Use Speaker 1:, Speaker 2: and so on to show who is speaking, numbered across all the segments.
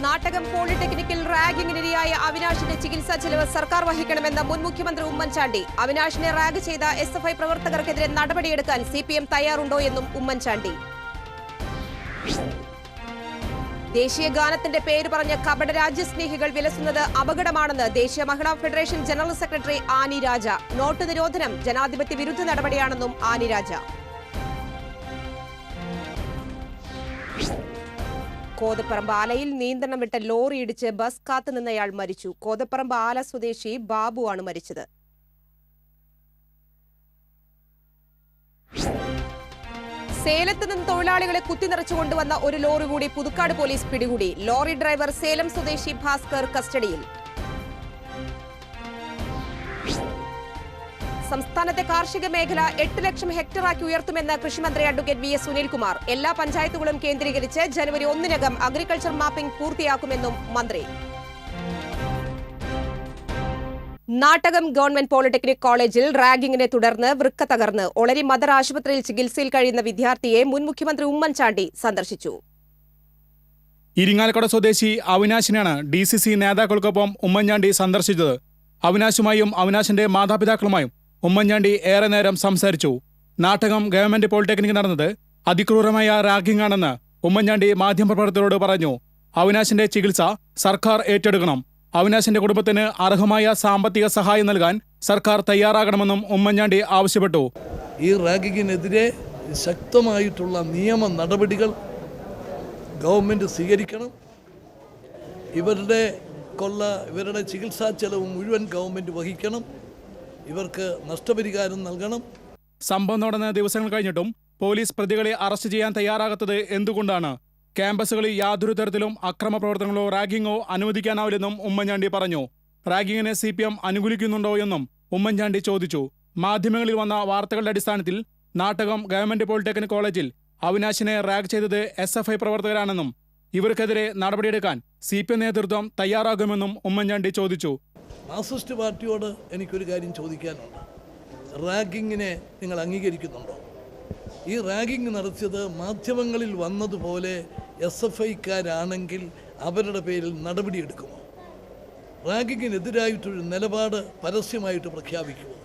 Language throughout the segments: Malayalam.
Speaker 1: നാട്ടകം പോളിടെക്നിക്കിൽ റാഗിംഗിനിരയായ അവിനാഷിന്റെ ചികിത്സാ ചെലവ് സർക്കാർ വഹിക്കണമെന്ന് മുൻ മുഖ്യമന്ത്രി ഉമ്മൻചാണ്ടി. അവിനാഷിനെ റാഗ് ചെയ്ത എസ്എഫ്ഐ പ്രവർത്തകർക്കെതിരെ നടപടിയെടുക്കാൻ സിപിഎം തയ്യാറുണ്ടോ എന്നും ഉമ്മൻചാണ്ടി. ദേശീയ ഗാനത്തിന്റെ പേര് പറഞ്ഞ് കപട രാജ്യസ്നേഹികൾ വിലസുന്നത് അപകടമാണെന്ന് ദേശീയ മഹിളാ federation general secretary Annie Raja. Note നിരോധനം ജനാധിപത്യ വിരുദ്ധ നടപടിയാണെന്നും ആനി രാജ. കോതപ്പറമ്പ് ആലയിൽ നിയന്ത്രണം വിട്ട ലോറി ഇടിച്ച് ബസ് കാത്തുനിന്നയാൾ മരിച്ചു. കോതപ്പറമ്പ് ആല സ്വദേശി ബാബുവാണ് മരിച്ചത്. സേലത്ത് നിന്ന് തൊഴിലാളികളെ കുത്തിനിറച്ചു കൊണ്ടുവന്ന ഒരു ലോറി കൂടി പുതുക്കാട് പോലീസ് പിടികൂടി. ലോറി ഡ്രൈവർ സേലം സ്വദേശി ഭാസ്കർ കസ്റ്റഡിയിൽ. സംസ്ഥാനത്തെ കാർഷിക മേഖല 8 ലക്ഷം ഹെക്ടറാക്കി ഉയർത്തുമെന്ന് കൃഷിമന്ത്രി അഡ്വക്കേറ്റ് വി എസ് സുനിൽകുമാർ. എല്ലാ പഞ്ചായത്തുകളും കേന്ദ്രീകരിച്ച് ജനുവരി 1-നകം അഗ്രികൾച്ചർ മാപ്പിംഗ് പൂർത്തിയാക്കുമെന്നും മന്ത്രി. നാട്ടകം ഗവൺമെന്റ് പോളിടെക്നിക് കോളേജിൽ റാഗിംഗിനെ തുടർന്ന് വൃക്ക തകർന്ന് ഒളരി മദർ ആശുപത്രിയിൽ ചികിത്സയിൽ കഴിയുന്ന വിദ്യാർത്ഥിയെ മുൻ മുഖ്യമന്ത്രി ഉമ്മൻചാണ്ടി സന്ദർശിച്ചു.
Speaker 2: ഇരിങ്ങാലക്കുട സ്വദേശി അവിനാശിനെയാണ് DCC നേതാക്കൾക്കൊപ്പം ഉമ്മൻചാണ്ടി സന്ദർശിച്ചത്. അവിനാശുമായും അവിനാശിന്റെ മാതാപിതാക്കളുമായും ഉമ്മൻചാണ്ടി ഏറെ നേരം സംസാരിച്ചു. നാട്ടകം ഗവൺമെന്റ് പോളിടെക്നിക് നടന്നത് അതിക്രൂരമായ റാഗിംഗ് ആണെന്ന് ഉമ്മൻചാണ്ടി മാധ്യമപ്രവർത്തകരോട് പറഞ്ഞു. അവിനാശിന്റെ ചികിത്സ സർക്കാർ ഏറ്റെടുക്കണം. അവിനാശിന്റെ കുടുംബത്തിന് അർഹമായ സാമ്പത്തിക സഹായം നൽകാൻ സർക്കാർ തയ്യാറാകണമെന്നും ഉമ്മൻചാണ്ടി ആവശ്യപ്പെട്ടു.
Speaker 3: ഈ റാഗിങ്ങിനെതിരെ ശക്തമായിട്ടുള്ള നിയമ നടപടികൾ ഗവൺമെന്റ് സ്വീകരിക്കണം. ഇവരുടെ ചികിത്സാ ചെലവ് മുഴുവൻ ഗവൺമെന്റ് വഹിക്കണം. ഇവർക്ക് നഷ്ടപരിഹാരം നൽകണം.
Speaker 2: സംഭവം നടന്ന ദിവസങ്ങൾ കഴിഞ്ഞിട്ടും പോലീസ് പ്രതികളെ അറസ്റ്റ് ചെയ്യാൻ തയ്യാറാകാത്തത് എന്തുകൊണ്ടാണ്? ക്യാമ്പസുകളിൽ യാതൊരു തരത്തിലും അക്രമ പ്രവർത്തനങ്ങളോ റാഗിങ്ങോ അനുവദിക്കാനാവില്ലെന്നും ഉമ്മൻചാണ്ടി പറഞ്ഞു. റാഗിങ്ങിനെ CPM അനുകൂലിക്കുന്നുണ്ടോ എന്നും ഉമ്മൻചാണ്ടി ചോദിച്ചു. മാധ്യമങ്ങളിൽ വന്ന വാർത്തകളുടെ അടിസ്ഥാനത്തിൽ നാട്ടകം ഗവൺമെന്റ് പോളിടെക്നിക് കോളേജിൽ അവിനാശിനെ റാഗ് ചെയ്തത് SFI പ്രവർത്തകരാണെന്നും ഇവർക്കെതിരെ നടപടിയെടുക്കാൻ CPM നേതൃത്വം തയ്യാറാകുമെന്നും ഉമ്മൻചാണ്ടി ചോദിച്ചു.
Speaker 3: മാർക്സിസ്റ്റ് പാർട്ടിയോട് എനിക്കൊരു കാര്യം ചോദിക്കാനുണ്ട്. റാഗിങ്ങിനെ നിങ്ങൾ അംഗീകരിക്കുന്നുണ്ടോ? ഈ റാഗിങ് നടത്തിയത് മാധ്യമങ്ങളിൽ വന്നതുപോലെ SFIക്കാരാണെങ്കിൽ അവരുടെ പേരിൽ നടപടിയെടുക്കുമോ? റാഗിങ്ങിനെതിരായിട്ടൊരു നിലപാട് പരസ്യമായിട്ട് പ്രഖ്യാപിക്കുമോ?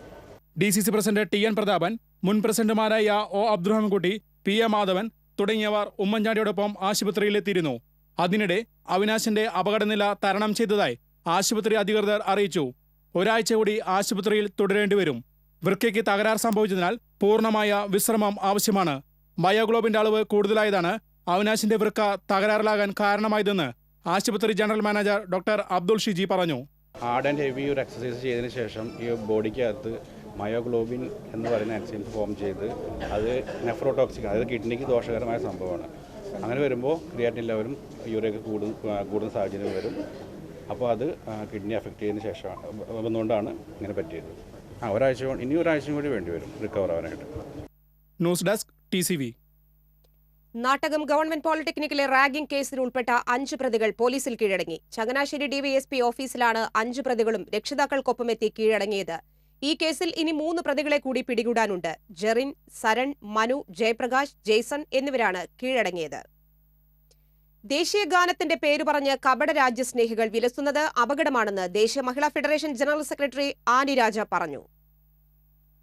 Speaker 2: DCC പ്രസിഡന്റ് TN പ്രതാപൻ, മുൻ പ്രസിഡന്റുമാരായ O അബ്ദുറഹ്മാൻകുട്ടി, PA മാധവൻ തുടങ്ങിയവർ ഉമ്മൻചാണ്ടിയോടൊപ്പം ആശുപത്രിയിലെത്തിയിരുന്നു. അതിനിടെ അവിനാശിന്റെ അപകടനില തരണം ചെയ്തതായി ആശുപത്രി അധികൃതർ അറിയിച്ചു. ഒരാഴ്ച കൂടി ആശുപത്രിയിൽ തുടരേണ്ടിവരും. വൃക്കയ്ക്ക് തകരാർ സംഭവിച്ചതിനാൽ പൂർണ്ണമായ വിശ്രമം ആവശ്യമാണ്. ബയോഗ്ലോബിന്റെ അളവ് കൂടുതലായതാണ് അവിനാശിന്റെ വൃക്ക തകരാറിലാകാൻ കാരണമായതെന്ന് ആശുപത്രി general manager doctor Abdul Shiji പറഞ്ഞു.
Speaker 4: ഹാർഡ് ആൻഡ് ഹെവി ഒരു എക്സസൈസ് ചെയ്തതിന് ശേഷം ഈ ബോഡിക്കകത്ത് മയോഗ്ലോബിൻ എന്ന് പറയുന്ന എൻസൈം ഫോം ചെയ്ത് അത് നെഫ്രോടോക്സിക്, അതായത് കിഡ്നിക്ക് ദോഷകരമായ സംഭവമാണ്. അങ്ങനെ വരുമ്പോൾ ക്രിയാറ്റിൻ ലെവലും യൂറിയൊക്കെ കൂടുന്ന സാഹചര്യം വരും. അപ്പോൾ അത് കിഡ്നി അഫക്റ്റ് ചെയ്തതിന് ശേഷം വന്നുകൊണ്ടാണ് ഇങ്ങനെ പറ്റിയത്. ഇനി ഒരാഴ്ചയും കൂടി വേണ്ടിവരും റിക്കവർ ആവാനായിട്ട്.
Speaker 2: News desk TCV.
Speaker 1: Nattakam government പോളിടെക്നിക്കിലെ റാഗിംഗ് കേസിൽ ഉൾപ്പെട്ട 5 പ്രതികൾ പോലീസിൽ കീഴടങ്ങി. ചങ്ങനാശ്ശേരി DYSP ഓഫീസിലാണ് 5 പ്രതികളും രക്ഷിതാക്കൾക്കൊപ്പമെത്തി കീഴടങ്ങിയത്. ഈ കേസിൽ ഇനി 3 പ്രതികളെ കൂടി പിടികൂടാനുണ്ട്. ജെറിൻ, സരൺ, മനു, ജയപ്രകാശ്, ജെയ്സൺ എന്നിവരാണ് കീഴടങ്ങിയത്. ദേശീയ ഗാനത്തിന്റെ പേര് പറഞ്ഞ് കപട രാജ്യസ്നേഹികൾ വിലസുന്നത് അപകടമാണെന്ന് ദേശീയ മഹിളാ ഫെഡറേഷൻ ജനറൽ സെക്രട്ടറി ആനി രാജ പറഞ്ഞു.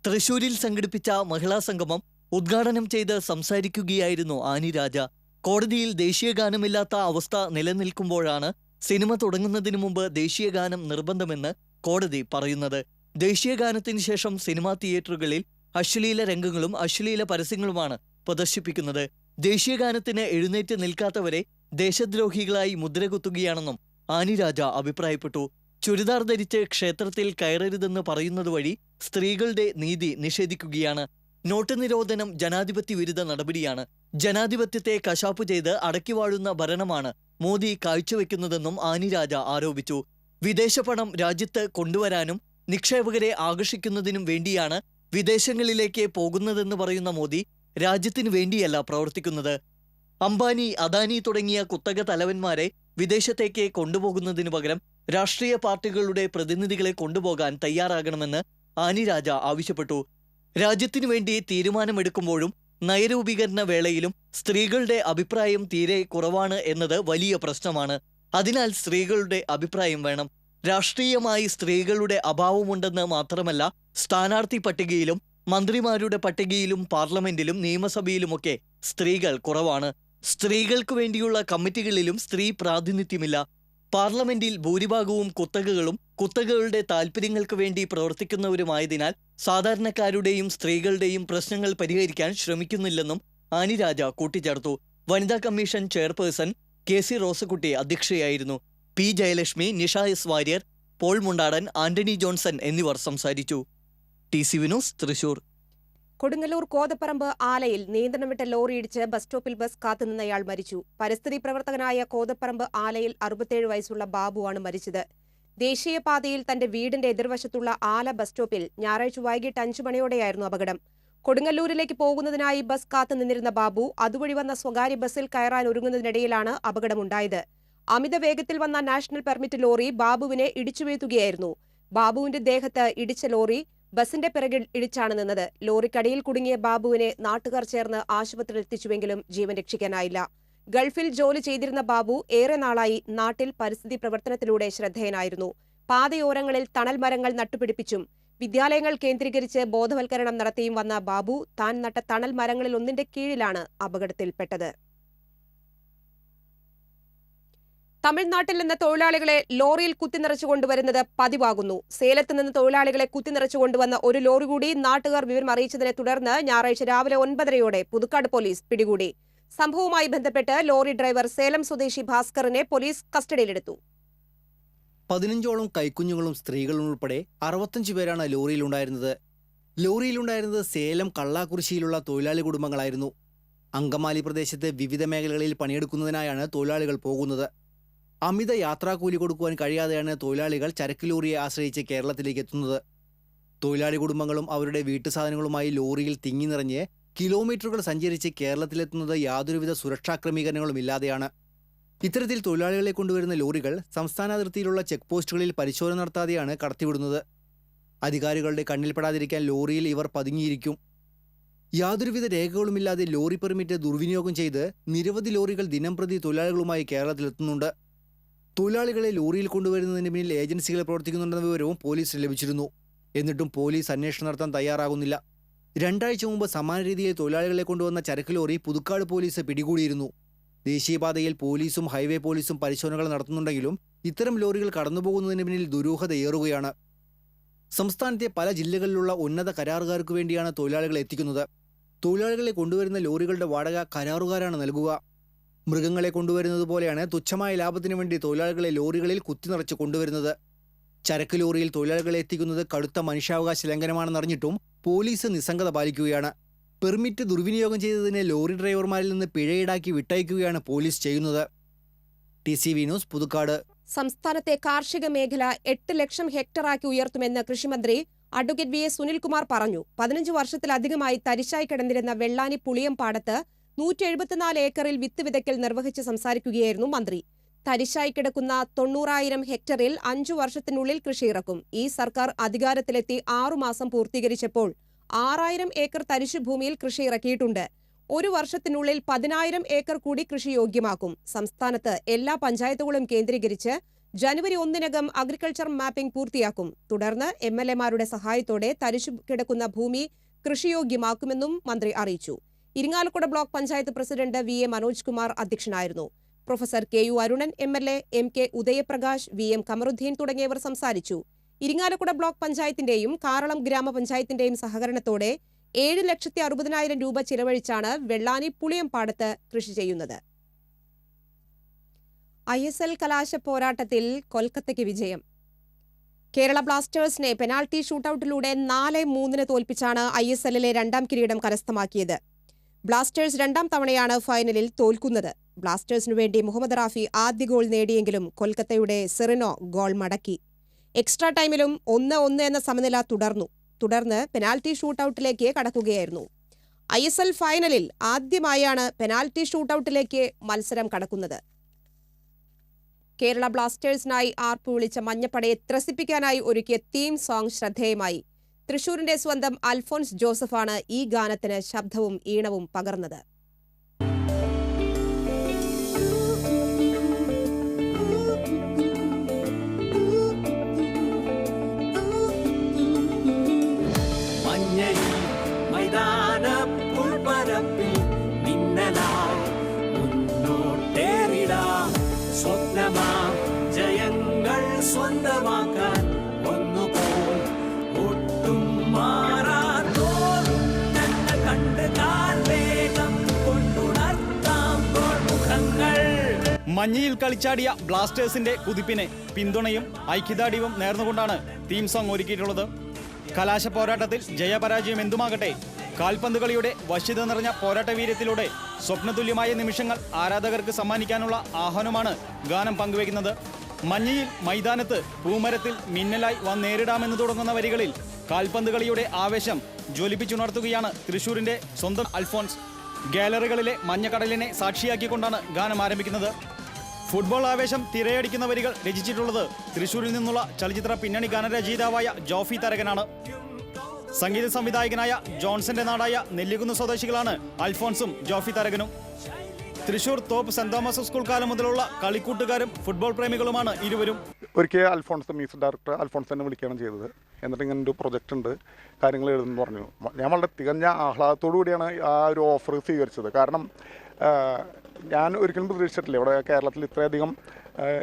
Speaker 5: തൃശൂരിൽ സംഘടിപ്പിച്ച മഹിളാ സംഗമം ഉദ്ഘാടനം ചെയ്ത് സംസാരിക്കുകയായിരുന്നു ആനി രാജ. കോടതിയിൽ ദേശീയ ഗാനമില്ലാത്ത അവസ്ഥ നിലനിൽക്കുമ്പോഴാണ് സിനിമ തുടങ്ങുന്നതിന് മുമ്പ് ദേശീയ ഗാനം നിർബന്ധമെന്ന് കോടതി പറയുന്നത്. ദേശീയ ഗാനത്തിന് ശേഷം സിനിമാ തിയേറ്ററുകളിൽ അശ്ലീല രംഗങ്ങളും അശ്ലീല പരസ്യങ്ങളുമാണ് പ്രദർശിപ്പിക്കുന്നത്. ദേശീയ ഗാനത്തിന് എഴുന്നേറ്റ് നിൽക്കാത്തവരെ ദേശദ്രോഹികളായി മുദ്രകുത്തുകയാണെന്നും ആനി രാജ അഭിപ്രായപ്പെട്ടു. ചുരിദാർ ധരിച്ച് ക്ഷേത്രത്തിൽ കയറരുതെന്ന് പറയുന്നത് വഴി സ്ത്രീകളുടെ നീതി നിഷേധിക്കുകയാണ്. നോട്ട് നിരോധനം ജനാധിപത്യ വിരുദ്ധ നടപടിയാണ്. ജനാധിപത്യത്തെ കശാപ്പ് ചെയ്ത് അടക്കി വാഴുന്ന ഭരണമാണ് മോദി കാഴ്ചവെക്കുന്നതെന്നും ആനി രാജ ആരോപിച്ചു. വിദേശ പണം രാജ്യത്ത് കൊണ്ടുവരാനും നിക്ഷേപകരെ ആകർഷിക്കുന്നതിനും വേണ്ടിയാണ് വിദേശങ്ങളിലേക്ക് പോകുന്നതെന്ന് പറയുന്ന മോദി രാജ്യത്തിനു വേണ്ടിയല്ല പ്രവർത്തിക്കുന്നത്. അംബാനി, അദാനി തുടങ്ങിയ കുത്തക തലവന്മാരെ വിദേശത്തേക്ക് കൊണ്ടുപോകുന്നതിനു പകരം രാഷ്ട്രീയ പാർട്ടികളുടെ പ്രതിനിധികളെ കൊണ്ടുപോകാൻ തയ്യാറാകണമെന്ന് ആനി രാജ ആവശ്യപ്പെട്ടു. രാജ്യത്തിനു വേണ്ടി തീരുമാനമെടുക്കുമ്പോഴും നയരൂപീകരണ വേളയിലും സ്ത്രീകളുടെ അഭിപ്രായം തീരെ കുറവാണ് എന്നത് വലിയ പ്രശ്നമാണ്. അതിനാൽ സ്ത്രീകളുടെ അഭിപ്രായം വേണം. രാഷ്ട്രീയമായി സ്ത്രീകളുടെ അഭാവമുണ്ടെന്ന് മാത്രമല്ല, സ്ഥാനാർത്ഥി പട്ടികയിലും മന്ത്രിമാരുടെ പട്ടികയിലും പാർലമെന്റിലും നിയമസഭയിലുമൊക്കെ സ്ത്രീകൾ കുറവാണ്. സ്ത്രീകൾക്ക് വേണ്ടിയുള്ള കമ്മിറ്റികളിലും സ്ത്രീ പ്രാതിനിധ്യമില്ല. പാർലമെന്റിൽ ഭൂരിഭാഗവും കുത്തകകളും കുത്തകകളുടെ താൽപ്പര്യങ്ങൾക്ക് വേണ്ടി പ്രവർത്തിക്കുന്നവരുമായതിനാൽ സാധാരണക്കാരുടെയും സ്ത്രീകളുടെയും പ്രശ്നങ്ങൾ പരിഹരിക്കാൻ ശ്രമിക്കുന്നില്ലെന്നും ആനി രാജ കൂട്ടിച്ചേർത്തു. വനിതാ കമ്മീഷൻ ചെയർപേഴ്സൺ KC റോസക്കുട്ടി അധ്യക്ഷയായിരുന്നു. P Jayalakshmi, Nisha S Warrier, Paul Mundadan, Antony Johnson എന്നിവർ സംസാരിച്ചു. TCV news, Thrissur.
Speaker 1: കൊടുങ്ങല്ലൂർ കോതപ്പറമ്പ് ആലയിൽ നിയന്ത്രണം വിട്ട ലോറിയിടിച്ച് ബസ് സ്റ്റോപ്പിൽ ബസ് കാത്തുനിന്നയാൾ മരിച്ചു. പരിസ്ഥിതി പ്രവർത്തകനായ കോതപ്പറമ്പ് ആലയിൽ 67 വയസ്സുള്ള ബാബുവാണ് മരിച്ചത്. ദേശീയപാതയിൽ തന്റെ വീടിന്റെ എതിർവശത്തുള്ള ആല ബസ് സ്റ്റോപ്പിൽ ഞായറാഴ്ച വൈകിട്ട് 5 മണിയോടെയായിരുന്നു അപകടം. കൊടുങ്ങല്ലൂരിലേക്ക് പോകുന്നതിനായി ബസ് കാത്തുനിന്നിരുന്ന ബാബു അതുവഴി വന്ന സ്വകാര്യ ബസ്സിൽ കയറാൻ ഒരുങ്ങുന്നതിനിടയിലാണ് അപകടമുണ്ടായത്. അമിത വേഗത്തിൽ വന്ന നാഷണൽ പെർമിറ്റ് ലോറി ബാബുവിനെ ഇടിച്ചു വീഴ്ത്തുകയായിരുന്നു. ബാബുവിന്റെ ദേഹത്ത് ഇടിച്ച ലോറി ബസിന്റെ പിറകിൽ ഇടിച്ചാണ് നിന്നത്. ലോറിക്കടിയിൽ കുടുങ്ങിയ ബാബുവിനെ നാട്ടുകാർ ചേർന്ന് ആശുപത്രിയിൽ എത്തിച്ചുവെങ്കിലും ജീവൻ രക്ഷിക്കാനായില്ല. ഗൾഫിൽ ജോലി ചെയ്തിരുന്ന ബാബു ഏറെ നാളായി നാട്ടിൽ പരിസ്ഥിതി പ്രവർത്തനത്തിലൂടെ ശ്രദ്ധേയനായിരുന്നു. പാതയോരങ്ങളിൽ തണൽ മരങ്ങൾ നട്ടുപിടിപ്പിച്ചും വിദ്യാലയങ്ങൾ കേന്ദ്രീകരിച്ച് ബോധവൽക്കരണം നടത്തിയും വന്ന ബാബു താൻ നട്ട തണൽ മരങ്ങളിൽ ഒന്നിന്റെ കീഴിലാണ് അപകടത്തിൽപ്പെട്ടത്. തമിഴ്നാട്ടിൽ നിന്ന് തൊഴിലാളികളെ ലോറിയിൽ കുത്തിനിറച്ചു കൊണ്ടുവരുന്നത് പതിവാകുന്നു. സേലത്ത് നിന്ന് തൊഴിലാളികളെ കുത്തിനിറച്ചു കൊണ്ടുവന്ന ഒരു ലോറി കൂടി നാട്ടുകാർ വിവരം അറിയിച്ചതിനെ തുടർന്ന് ഞായറാഴ്ച രാവിലെ 9:30 പുതുക്കാട് പോലീസ് പിടികൂടി. സംഭവവുമായി ബന്ധപ്പെട്ട് ലോറി ഡ്രൈവർ സേലം സ്വദേശി ഭാസ്കറിനെ പോലീസ് കസ്റ്റഡിയിലെടുത്തു.
Speaker 6: 15ഓളം കൈക്കുഞ്ഞുങ്ങളും സ്ത്രീകളും ഉൾപ്പെടെ 65 പേരാണ് ലോറിയിലുണ്ടായിരുന്നത്. ലോറിയിലുണ്ടായിരുന്നത് സേലം കള്ളാക്കുറിശ്ശിയിലുള്ള തൊഴിലാളി കുടുംബങ്ങളായിരുന്നു. അങ്കമാലി പ്രദേശത്ത് വിവിധ മേഖലകളിൽ പണിയെടുക്കുന്നതിനായാണ് തൊഴിലാളികൾ പോകുന്നത്. അമിത യാത്രാക്കൂലി കൊടുക്കുവാൻ കഴിയാതെയാണ് തൊഴിലാളികൾ ചരക്ക് ലോറിയെ ആശ്രയിച്ച് കേരളത്തിലേക്ക് എത്തുന്നത്. തൊഴിലാളി കുടുംബങ്ങളും അവരുടെ വീട്ടുസാധനങ്ങളുമായി ലോറിയിൽ തിങ്ങി നിറഞ്ഞ് കിലോമീറ്ററുകൾ സഞ്ചരിച്ച് കേരളത്തിലെത്തുന്നത് യാതൊരുവിധ സുരക്ഷാ ക്രമീകരണങ്ങളും ഇല്ലാതെയാണ്. ഇത്തരത്തിൽ തൊഴിലാളികളെ കൊണ്ടുവരുന്ന ലോറികൾ സംസ്ഥാനാതിർത്തിയിലുള്ള ചെക്ക് പോസ്റ്റുകളിൽ പരിശോധന നടത്താതെയാണ് കടത്തിവിടുന്നത്. അധികാരികളുടെ കണ്ണിൽപ്പെടാതിരിക്കാൻ ലോറിയിൽ ഇവർ പതുങ്ങിയിരിക്കും. യാതൊരുവിധ രേഖകളുമില്ലാതെ ലോറി പെർമിറ്റ് ദുർവിനിയോഗം ചെയ്ത് നിരവധി ലോറികൾ ദിനംപ്രതി തൊഴിലാളികളുമായി കേരളത്തിലെത്തുന്നുണ്ട്. തൊഴിലാളികളെ ലോറിയിൽ കൊണ്ടുവരുന്നതിന് പിന്നിൽ ഏജൻസികൾ പ്രവർത്തിക്കുന്നുണ്ടെന്ന വിവരവും പോലീസിന് ലഭിച്ചിരുന്നു. എന്നിട്ടും പോലീസ് അന്വേഷണം നടത്താൻ തയ്യാറാകുന്നില്ല. 2 ആഴ്ച മുമ്പ് സമാന രീതിയിൽ തൊഴിലാളികളെ കൊണ്ടുവന്ന ചരക്ക് ലോറി പുതുക്കാട് പോലീസ് പിടികൂടിയിരുന്നു. ദേശീയപാതയിൽ പോലീസും ഹൈവേ പോലീസും പരിശോധനകൾ നടത്തുന്നുണ്ടെങ്കിലും ഇത്തരം ലോറികൾ കടന്നുപോകുന്നതിന് പിന്നിൽ ദുരൂഹത ഏറുകയാണ്. സംസ്ഥാനത്തെ പല ജില്ലകളിലുള്ള ഉന്നത കരാറുകാർക്ക് വേണ്ടിയാണ് തൊഴിലാളികളെ എത്തിക്കുന്നത്. തൊഴിലാളികളെ കൊണ്ടുവരുന്ന ലോറികളുടെ വാടക കരാറുകാരാണ് നൽകുക. മൃഗങ്ങളെ കൊണ്ടുവരുന്നത് പോലെയാണ് തുച്ഛമായ ലാഭത്തിനു വേണ്ടി തൊഴിലാളികളെ ലോറികളിൽ കുത്തിനിറച്ച് കൊണ്ടുവരുന്നത്. ചരക്ക് ലോറിയിൽ തൊഴിലാളികളെ എത്തിക്കുന്നത് കടുത്ത മനുഷ്യാവകാശ ലംഘനമാണെന്നറിഞ്ഞിട്ടും പോലീസ് നിസ്സംഗത പാലിക്കുകയാണ്. പെർമിറ്റ് ദുർവിനിയോഗം ചെയ്തതിന് ലോറി ഡ്രൈവർമാരിൽ നിന്ന് പിഴ ഈടാക്കി വിട്ടയക്കുകയാണ് പോലീസ് ചെയ്യുന്നത്. TCV news, Puthukkad.
Speaker 1: സംസ്ഥാനത്തെ കാർഷിക മേഖല 8 ലക്ഷം ഹെക്ടറാക്കി ഉയർത്തുമെന്ന് കൃഷിമന്ത്രി അഡ്വക്കേറ്റ് VS സുനിൽകുമാർ പറഞ്ഞു. 15 വർഷത്തിലധികമായി തരിശായി കിടന്നിരുന്ന വെള്ളാനി പുളിയം പാടത്ത് 174 ഏക്കറിൽ വിത്ത് വിതയ്ക്കൽ നിർവഹിച്ച് സംസാരിക്കുകയായിരുന്നു മന്ത്രി. തരിശായി കിടക്കുന്ന 90,000 ഹെക്ടറിൽ 5 വർഷത്തിനുള്ളിൽ കൃഷി ഇറക്കും. ഈ സർക്കാർ അധികാരത്തിലെത്തി 6 മാസം പൂർത്തീകരിച്ചപ്പോൾ 6,000 ഏക്കർ തരിശുഭൂമിയിൽ കൃഷി ഇറക്കിയിട്ടുണ്ട്. 1 വർഷത്തിനുള്ളിൽ 10,000 ഏക്കർ കൂടി കൃഷി യോഗ്യമാക്കും. സംസ്ഥാനത്ത് എല്ലാ പഞ്ചായത്തുകളും കേന്ദ്രീകരിച്ച് ജനുവരി 1-നകം അഗ്രികൾച്ചർ മാപ്പിംഗ് പൂർത്തിയാക്കും. തുടർന്ന് MLA-മാരുടെ സഹായത്തോടെ തരിശു കിടക്കുന്ന ഭൂമി കൃഷിയോഗ്യമാക്കുമെന്നും മന്ത്രി അറിയിച്ചു. Irinjalakuda block panchayat president VA Manoj Kumar അധ്യക്ഷനായിരുന്നു. Professor KU Arunan MLA, MK Udayaprakash, VM Kamaruddeen തുടങ്ങിയവർ സംസാരിച്ചു. ഇരിങ്ങാലക്കുട ബ്ലോക്ക് പഞ്ചായത്തിന്റെയും കാറളം ഗ്രാമപഞ്ചായത്തിന്റെയും സഹകരണത്തോടെ 7,60,000 രൂപ ചിലവഴിച്ചാണ് വെള്ളാനി പുളിയം പാടത്ത് കൃഷി ചെയ്യുന്നത്. ISL കലാശ പോരാട്ടത്തിൽ കൊൽക്കത്തയ്ക്ക് വിജയം. കേരള ബ്ലാസ്റ്റേഴ്സിനെ പെനാൽറ്റി ഷൂട്ടൌട്ടിലൂടെ 4-3 തോൽപ്പിച്ചാണ് ISL-ലെ 2ാം കിരീടം കരസ്ഥമാക്കിയത്. ബ്ലാസ്റ്റേഴ്സ് 2ാം തവണയാണ് ഫൈനലിൽ തോൽക്കുന്നത്. ബ്ലാസ്റ്റേഴ്സിനു വേണ്ടി മുഹമ്മദ് റാഫി ആദ്യ ഗോൾ നേടിയെങ്കിലും കൊൽക്കത്തയുടെ സെറിനോ ഗോൾ മടക്കി. എക്സ്ട്രാ ടൈമിലും 1-1 എന്ന സമനില തുടർന്ന് പെനാൽറ്റി ഷൂട്ടൌട്ടിലേക്ക് കടക്കുകയായിരുന്നു. ISL ഫൈനലിൽ ആദ്യമായാണ് പെനാൽറ്റി ഷൂട്ടൌട്ടിലേക്ക് മത്സരം കടക്കുന്നത്. കേരള ബ്ലാസ്റ്റേഴ്സിനായി ആർപ്പ് വിളിച്ച മഞ്ഞപ്പടയെ ത്രസിപ്പിക്കാനായി ഒരുക്കിയ തീം സോങ് ശ്രദ്ധേയമായി. തൃശൂരിന്റെ സ്വന്തം അൽഫോൻസ് ജോസഫാണ് ഈ ഗാനത്തിന് ശബ്ദവും ഈണവും പകർന്നത്.
Speaker 7: നാം ജയങ്ങൾ സ്വന്തമാക്കാൻ ഒന്നുപോൽ ഒട്ടും മാറാത്തോറും ഞങ്ങൾ കണ്ട് കാൽവേഗം കൊണ്ടുണർത്താം മുഖങ്ങൾ.
Speaker 2: മഞ്ഞയിൽ കളിച്ചാടിയ ബ്ലാസ്റ്റേഴ്സിന്റെ കുതിപ്പിനെ പിന്തുണയും ഐക്യദാർഢ്യവും നേർന്നുകൊണ്ടാണ് തീം സോങ് ഒരുക്കിയിട്ടുള്ളത്. കലാശ പോരാട്ടത്തിൽ ജയപരാജയം എന്തുമാകട്ടെ, കാൽപന്ത് കളിയുടെ വശ്യത നിറഞ്ഞ പോരാട്ട വീര്യത്തിലൂടെ സ്വപ്നതുല്യമായ നിമിഷങ്ങൾ ആരാധകർക്ക് സമ്മാനിക്കാനുള്ള ആഹ്വാനമാണ് ഗാനം പങ്കുവയ്ക്കുന്നത്. മഞ്ഞയിൽ മൈതാനത്ത് പൂമരത്തിൽ മിന്നലായി വന്നേരിടാമെന്ന് തുടങ്ങുന്ന വരികളിൽ കാൽപന്ത് കളിയുടെ ആവേശം ജ്വലിപ്പിച്ചുണർത്തുകയാണ് തൃശൂരിന്റെ സ്വന്തം അൽഫോൺസ്. ഗാലറികളിലെ മഞ്ഞക്കടലിനെ സാക്ഷിയാക്കിക്കൊണ്ടാണ് ഗാനം ആരംഭിക്കുന്നത്. ഫുട്ബോൾ ആവേശം തിരയടിക്കുന്ന വരികൾ രചിച്ചിട്ടുള്ളത് തൃശൂരിൽ നിന്നുള്ള ചലച്ചിത്ര പിന്നണി ഗാനരചയിതാവായ ജോഫി തരകനാണ്. സംഗീത സംവിധായകനായ ജോൺസന്റെ നാടായ നെല്ലിക്കുന്ന് സ്വദേശികളാണ് അൽഫോൺസും ജോഫി തരകനും. Thrissur Thope saint Thomas school കാലം മുതലുള്ള കളിക്കൂട്ടുകാരും ഫുട്ബോൾ പ്രേമികളുമാണ് ഇരുവരും.
Speaker 8: ഒരിക്കൽ അൽഫോൺസ് മ്യൂസിക് ഡയറക്ടർ അൽഫോൺസ് തന്നെ വിളിക്കുകയാണ് ചെയ്തത്. എന്നിട്ട് ഇങ്ങനെ ഒരു പ്രൊജക്റ്റ് ഉണ്ട്, കാര്യങ്ങൾ എഴുതുന്നു പറഞ്ഞു. ഞാൻ വളരെ തികഞ്ഞ ആഹ്ലാദത്തോടു കൂടിയാണ് ആ ഒരു ഓഫർ സ്വീകരിച്ചത്. കാരണം ഞാൻ ഒരിക്കലും പ്രതീക്ഷിച്ചിട്ടില്ല ഇവിടെ കേരളത്തിൽ ഇത്രയധികം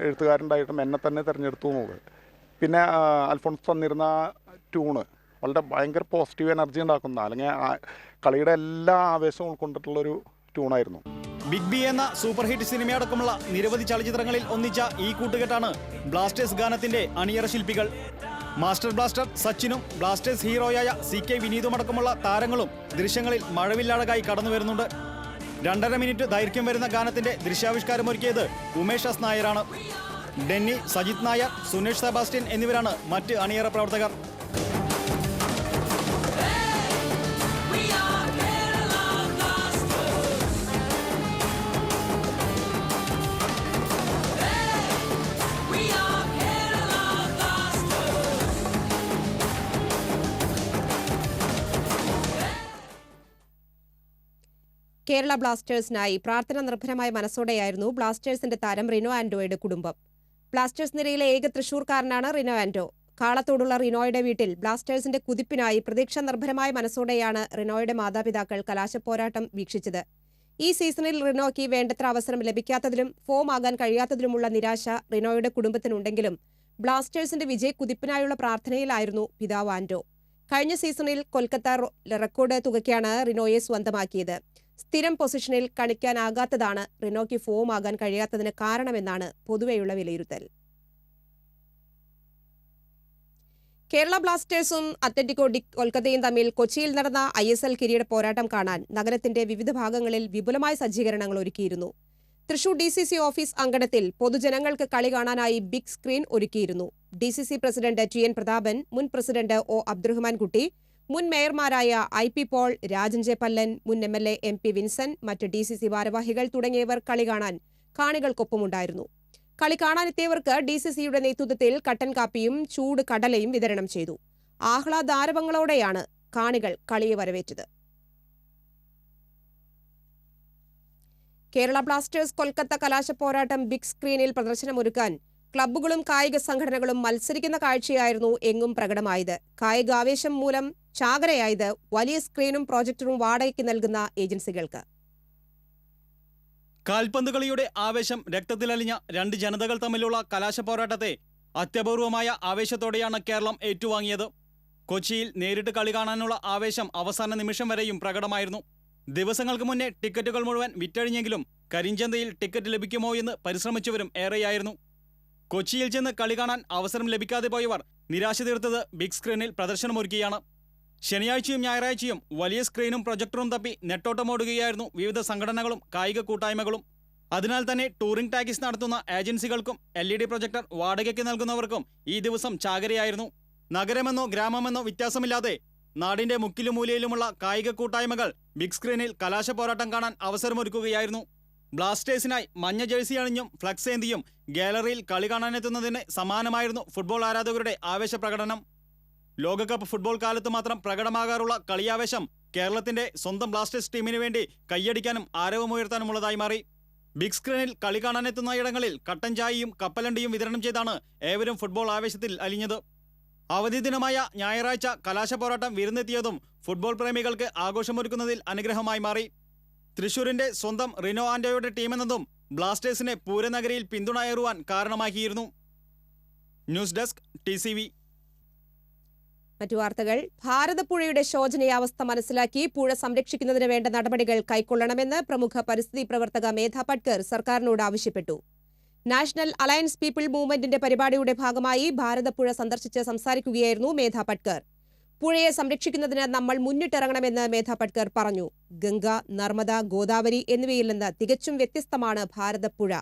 Speaker 8: എഴുത്തുകാരുണ്ടായിട്ടും എന്നെ തന്നെ തിരഞ്ഞെടുത്തു എന്നത്. പിന്നെ അൽഫോൺസ് തന്നിരുന്ന ട്യൂണ് വളരെ ഭയങ്കര പോസിറ്റീവ് എനർജി ഉണ്ടാക്കുന്ന, അല്ലെങ്കിൽ കളിയുടെ എല്ലാ ആവേശവും ഉൾക്കൊണ്ടിട്ടുള്ളൊരു ട്യൂണായിരുന്നു.
Speaker 2: ബിഗ് ബി എന്ന സൂപ്പർ ഹിറ്റ് സിനിമയടക്കമുള്ള നിരവധി ചലച്ചിത്രങ്ങളിൽ ഒന്നിച്ച ഈ കൂട്ടുകെട്ടാണ് ബ്ലാസ്റ്റേഴ്സ് ഗാനത്തിന്റെ അണിയറ ശില്പികൾ. മാസ്റ്റർ ബ്ലാസ്റ്റർ സച്ചിനും ബ്ലാസ്റ്റേഴ്സ് ഹീറോയായ CK വിനീതുമടക്കമുള്ള താരങ്ങളും ദൃശ്യങ്ങളിൽ മഴവില്ലാടകായി കടന്നു വരുന്നുണ്ട്. 2.5 മിനിറ്റ് ദൈർഘ്യം വരുന്ന ഗാനത്തിന്റെ ദൃശ്യാവിഷ്കാരമൊരുക്കിയത് ഉമേഷ് എസ് നായരാണ്. ഡെന്നി, സജിത് നായർ, സുനേഷ് സെബാസ്റ്റ്യൻ എന്നിവരാണ് മറ്റ് അണിയറ പ്രവർത്തകർ.
Speaker 1: കേരള ബ്ലാസ്റ്റേഴ്സിനായി പ്രാർത്ഥന നിർഭരമായ മനസ്സോടെയായിരുന്നു ബ്ലാസ്റ്റേഴ്സിന്റെ താരം റിനോ ആന്റോയുടെ കുടുംബം. ബ്ലാസ്റ്റേഴ്സ് നിരയിലെ ഏക തൃശൂർക്കാരനാണ് റിനോ ആന്റോ. കാളത്തോടുള്ള റിനോയുടെ വീട്ടിൽ ബ്ലാസ്റ്റേഴ്സിന്റെ കുതിപ്പിനായി പ്രതീക്ഷ നിർഭരമായ മനസ്സോടെയാണ് റിനോയുടെ മാതാപിതാക്കൾ കലാശപ്പോരാട്ടം വീക്ഷിച്ചത്. ഈ സീസണിൽ റിനോയ്ക്ക് വേണ്ടത്ര അവസരം ലഭിക്കാത്തതിലും ഫോം ആകാൻ കഴിയാത്തതിലുമുള്ള നിരാശ റിനോയുടെ കുടുംബത്തിനുണ്ടെങ്കിലും ബ്ലാസ്റ്റേഴ്സിന്റെ വിജയക്കുതിപ്പിനായുള്ള പ്രാർത്ഥനയിലായിരുന്നു പിതാവ് ആന്റോ. കഴിഞ്ഞ സീസണിൽ കൊൽക്കത്ത റെക്കോർഡ് തുകയ്ക്കാണ് റിനോയെ സ്വന്തമാക്കിയത്. സ്ഥിരം പൊസിഷനിൽ കളിക്കാനാകാത്തതാണ് റിനോയ്ക്ക് ഫോം ആകാൻ കഴിയാത്തതിന് കാരണമെന്നാണ് പൊതുവെയുള്ള വിലയിരുത്തൽ. കേരള ബ്ലാസ്റ്റേഴ്സും അത്ലറ്റിക്കോ ഡി കൊൽക്കത്തയും തമ്മിൽ കൊച്ചിയിൽ നടന്ന ISL കിരീട പോരാട്ടം കാണാൻ നഗരത്തിന്റെ വിവിധ ഭാഗങ്ങളിൽ വിപുലമായ സജ്ജീകരണങ്ങൾ ഒരുക്കിയിരുന്നു. തൃശൂർ DCC ഓഫീസ് അങ്കണത്തിൽ പൊതുജനങ്ങൾക്ക് കളി കാണാനായി ബിഗ് സ്ക്രീൻ ഒരുക്കിയിരുന്നു. DCC പ്രസിഡന്റ് TN പ്രതാപൻ, മുൻ പ്രസിഡന്റ് O അബ്ദുറഹ്മാൻ കുട്ടി, മുൻ മേയർമാരായ IP പോൾ, രാജൻ ജെ പല്ലൻ, മുൻ MLA MP വിൻസൻ, മറ്റ് DCC ഭാരവാഹികൾ തുടങ്ങിയവർ കളി കാണാൻ കാണികൾക്കൊപ്പമുണ്ടായിരുന്നു. കളി കാണാനെത്തിയവർക്ക് DCCയുടെ നേതൃത്വത്തിൽ കട്ടൻ കാപ്പിയും ചൂട് കടലയും വിതരണം ചെയ്തു. ആഹ്ലാദാരവങ്ങളോടെയാണ് കാണികൾ കളിയെ വരവേറ്റത്. കേരള ബ്ലാസ്റ്റേഴ്സ് കൊൽക്കത്ത കലാശപ്പോരാട്ടം ബിഗ് സ്ക്രീനിൽ പ്രദർശനമൊരുക്കാൻ ക്ലബ്ബുകളും കായിക സംഘടനകളും മത്സരിക്കുന്ന കാഴ്ചയായിരുന്നു എങ്ങും പ്രകടമായത്. കായികാവേശം മൂലം ചാകരയായത് വലിയ സ്ക്രീനും പ്രോജക്ടറും വാടകയ്ക്ക് നൽകുന്ന ഏജൻസികൾക്ക്.
Speaker 2: കാൽപന്ത് കളിയുടെ ആവേശം രക്തത്തിലലിഞ്ഞ രണ്ട് ജനതകൾ തമ്മിലുള്ള കലാശപ്പോരാട്ടത്തെ അത്യപൂർവമായ ആവേശത്തോടെയാണ് കേരളം ഏറ്റുവാങ്ങിയത്. കൊച്ചിയിൽ നേരിട്ട് കളി കാണാനുള്ള ആവേശം അവസാന നിമിഷം വരെയും പ്രകടമായിരുന്നു. ദിവസങ്ങൾക്ക് മുന്നേ ടിക്കറ്റുകൾ മുഴുവൻ വിറ്റഴിഞ്ഞെങ്കിലും കരിഞ്ചന്തയിൽ ടിക്കറ്റ് ലഭിക്കുമോ എന്ന് പരിശ്രമിച്ചവരും ഏറെയായിരുന്നു. കൊച്ചിയിൽ ചെന്ന് കളി കാണാൻ അവസരം ലഭിക്കാതെ പോയവർ നിരാശ തീർത്തത് ബിഗ് സ്ക്രീനിൽ പ്രദർശനമൊരുക്കിയാണ്. ശനിയാഴ്ചയും ഞായറാഴ്ചയും വലിയ സ്ക്രീനും പ്രൊജക്ടറും തപ്പി നെട്ടോട്ടമോടുകയായിരുന്നു വിവിധ സംഘടനകളും കായിക കൂട്ടായ്മകളും. അതിനാൽ തന്നെ ടൂറിംഗ് ടാക്സീസ് നടത്തുന്ന ഏജൻസികൾക്കും LED പ്രൊജക്ടർ വാടകയ്ക്ക് നൽകുന്നവർക്കും ഈ ദിവസം ചാകരയായിരുന്നു. നഗരമെന്നോ ഗ്രാമമെന്നോ വ്യത്യാസമില്ലാതെ നാടിന്റെ മുക്കിലും മൂലയിലുമുള്ള കായിക കൂട്ടായ്മകൾ ബിഗ് സ്ക്രീനിൽ കലാശപ്പോരാട്ടം കാണാൻ അവസരമൊരുക്കുകയായിരുന്നു. ബ്ലാസ്റ്റേഴ്സിനായി മഞ്ഞ ജേഴ്സി അണിഞ്ഞും ഫ്ലക്സ് ഏന്തിയും ഗാലറിയിൽ കളി കാണാനെത്തുന്നതിന് സമാനമായിരുന്നു ഫുട്ബോൾ ആരാധകരുടെ ആവേശപ്രകടനം. ലോകകപ്പ് ഫുട്ബോൾ കാലത്ത് മാത്രം പ്രകടമാകാറുള്ള കളിയാവേശം കേരളത്തിന്റെ സ്വന്തം ബ്ലാസ്റ്റേഴ്സ് ടീമിന് വേണ്ടി കൈയടിക്കാനും ആരവമുയർത്താനുമുള്ളതായി മാറി. ബിഗ് സ്ക്രീനിൽ കളി കാണാനെത്തുന്ന ഇടങ്ങളിൽ കട്ടൻ ചായയും കപ്പലണ്ടിയും വിതരണം ചെയ്താണ് ഏവരും ഫുട്ബോൾ ആവേശത്തിൽ അലിഞ്ഞത്. അവധി ദിനമായ ഞായറാഴ്ച കലാശപ്പോരാട്ടം വിരുന്നെത്തിയതും ഫുട്ബോൾ പ്രേമികൾക്ക് ആഘോഷമൊരുക്കുന്നതിൽ അനുഗ്രഹമായി മാറി. തൃശൂരിന്റെ സ്വന്തം റിനോ ആന്റോയുടെ ടീമെന്നതും
Speaker 9: ബ്ലാസ്റ്റേഴ്സിനെ പൂരനഗരിയിൽ പിന്തുണയേറുവാൻ കാരണമാക്കിയിരുന്നു. News desk TCV.
Speaker 1: മറ്റു വാർത്തകൾ. ഭാരതപ്പുഴയുടെ ശോചനീയാവസ്ഥ മനസ്സിലാക്കി പുഴ സംരക്ഷിക്കുന്നതിന് വേണ്ട നടപടികൾ കൈക്കൊള്ളണമെന്ന് പ്രമുഖ പരിസ്ഥിതി പ്രവർത്തക മേധ പട്കർ സർക്കാരിനോട് ആവശ്യപ്പെട്ടു. നാഷണൽ അലയൻസ് പീപ്പിൾ മൂവ്മെന്റിന്റെ പരിപാടിയുടെ ഭാഗമായി ഭാരതപ്പുഴ സന്ദർശിച്ച് സംസാരിക്കുകയായിരുന്നു മേധ പട്കർ. പുഴയെ സംരക്ഷിക്കുന്നതിന് നമ്മൾ മുന്നിട്ടിറങ്ങണമെന്ന് മേധ പട്കർ പറഞ്ഞു. ഗംഗ, നർമ്മദ, ഗോദാവരി എന്നിവയിൽ നിന്ന് തികച്ചും വ്യത്യസ്തമാണ് ഭാരതപ്പുഴ.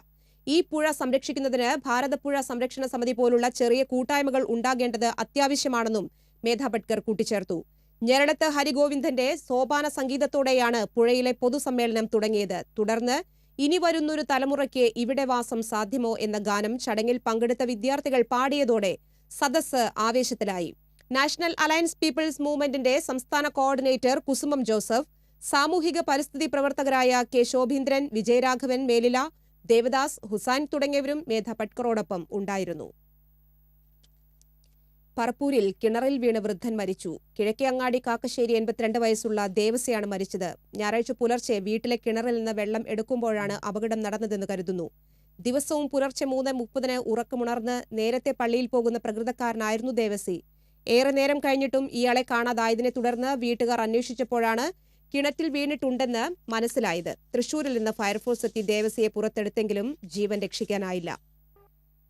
Speaker 1: ഈ പുഴ സംരക്ഷിക്കുന്നതിന് ഭാരതപ്പുഴ സംരക്ഷണ സമിതി പോലുള്ള ചെറിയ കൂട്ടായ്മകൾ ഉണ്ടാകേണ്ടത് അത്യാവശ്യമാണെന്നും മേധ പട്കർ കൂട്ടിച്ചേർത്തു. ഞെരളത്ത് ഹരിഗോവിന്ദന്റെ സോപാന സംഗീതത്തോടെയാണ് പുഴയിലെ പൊതുസമ്മേളനം തുടങ്ങിയത്. തുടർന്ന് ഇനി വരുന്നൊരു തലമുറയ്ക്ക് ഇവിടെ വാസം സാധ്യമോ എന്ന ഗാനം ചടങ്ങിൽ പങ്കെടുത്ത വിദ്യാർത്ഥികൾ പാടിയതോടെ സദസ്സ് ആവേശത്തിലായി. നാഷണൽ അലയൻസ് പീപ്പിൾസ് മൂവ്മെന്റിന്റെ സംസ്ഥാന കോർഡിനേറ്റർ കുസുമം ജോസഫ്, സാമൂഹിക പരിസ്ഥിതി പ്രവർത്തകരായ കെ ശോഭീന്ദ്രൻ, വിജയരാഘവൻ, മേലില, ദേവദാസ്, ഹുസൈൻ തുടങ്ങിയവരും മേധ പട്കറോടൊപ്പം ഉണ്ടായിരുന്നു. പറപ്പൂരിൽ കിണറിൽ വീണ് വൃദ്ധൻ മരിച്ചു. കിഴക്കേ അങ്ങാടി കാക്കശ്ശേരി 82 വയസ്സുള്ള ദേവസ്യയാണ് മരിച്ചത്. ഞായറാഴ്ച പുലർച്ചെ വീട്ടിലെ കിണറിൽ നിന്ന് വെള്ളം എടുക്കുമ്പോഴാണ് അപകടം നടന്നതെന്ന് കരുതുന്നു. ദിവസവും പുലർച്ചെ 3:30 ഉറക്കമുണർന്ന് നേരത്തെ പള്ളിയിൽ പോകുന്ന പ്രകൃതക്കാരനായിരുന്നു ദേവസി. ഏറെ നേരം കഴിഞ്ഞിട്ടും ഇയാളെ കാണാതായതിനെ തുടർന്ന് വീട്ടുകാർ അന്വേഷിച്ചപ്പോഴാണ് കിണറ്റിൽ വീണിട്ടുണ്ടെന്ന് മനസ്സിലായത്. തൃശൂരിൽ നിന്ന് ഫയർഫോഴ്സ് എത്തി ദേവസിയെ പുറത്തെടുത്തെങ്കിലും ജീവൻ രക്ഷിക്കാനായില്ല.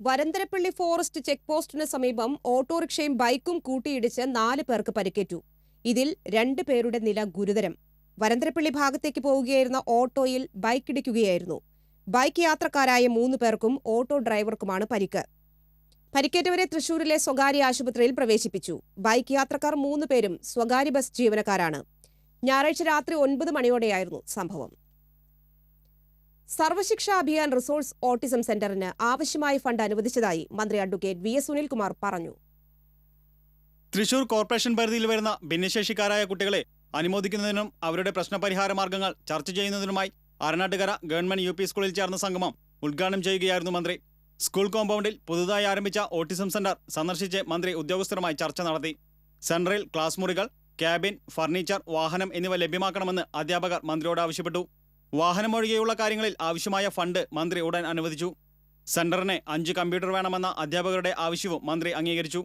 Speaker 1: വരന്തരപ്പള്ളി ഫോറസ്റ്റ് ചെക്ക് പോസ്റ്റിന് സമീപം ഓട്ടോറിക്ഷയും ബൈക്കും കൂട്ടിയിടിച്ച് 4 പേർക്ക് പരിക്കേറ്റു. ഇതിൽ 2 പേരുടെ നില ഗുരുതരം. വരന്തരപ്പള്ളി ഭാഗത്തേക്ക് പോവുകയായിരുന്ന ഓട്ടോയിൽ ബൈക്കിടിക്കുകയായിരുന്നു. ബൈക്ക് യാത്രക്കാരായ 3 പേർക്കും ഓട്ടോ ഡ്രൈവർക്കുമാണ് പരിക്ക്. പരിക്കേറ്റവരെ തൃശൂരിലെ സ്വകാര്യ ആശുപത്രിയിൽ പ്രവേശിപ്പിച്ചു. ബൈക്ക് യാത്രക്കാർ 3 പേരും സ്വകാര്യ ബസ് ജീവനക്കാരാണ്. ഞായറാഴ്ച രാത്രി 9 മണിയോടെയായിരുന്നു സംഭവം. സർവശിക്ഷ അഭിയാൻ റിസോഴ്സ് ഓട്ടിസം സെന്ററിന് ആവശ്യമായ ഫണ്ട് അനുവദിച്ചതായി മന്ത്രി അഡ്വക്കേറ്റ് VS സുനിൽകുമാർ പറഞ്ഞു.
Speaker 9: തൃശൂർ കോർപ്പറേഷൻ പരിധിയിൽ വരുന്ന ഭിന്നശേഷിക്കാരായ കുട്ടികളെ അനുമോദിക്കുന്നതിനും അവരുടെ പ്രശ്നപരിഹാര മാർഗങ്ങൾ ചർച്ച ചെയ്യുന്നതിനുമായി ആറനാട്ടുകര ഗവൺമെന്റ് UP സ്കൂളിൽ ചേർന്ന സംഗമം ഉദ്ഘാടനം ചെയ്യുകയായിരുന്നു മന്ത്രി. സ്കൂൾ കോമ്പൗണ്ടിൽ പുതുതായി ആരംഭിച്ച ഓട്ടിസം സെന്റർ സന്ദർശിച്ച് മന്ത്രി ഉദ്യോഗസ്ഥരുമായി ചർച്ച നടത്തി. സെന്ററിൽ ക്ലാസ് മുറികൾ, ക്യാബിൻ, ഫർണിച്ചർ, വാഹനം എന്നിവ ലഭ്യമാക്കണമെന്ന് അധ്യാപകർ മന്ത്രിയോട് ആവശ്യപ്പെട്ടു. വാഹനം ഒഴികെയുള്ള കാര്യങ്ങളിൽ ആവശ്യമായ ഫണ്ട് മന്ത്രി ഉടൻ അനുവദിച്ചു. സെന്ററിന് 5 കമ്പ്യൂട്ടർ വേണമെന്ന അധ്യാപകരുടെ ആവശ്യവും മന്ത്രി അംഗീകരിച്ചു.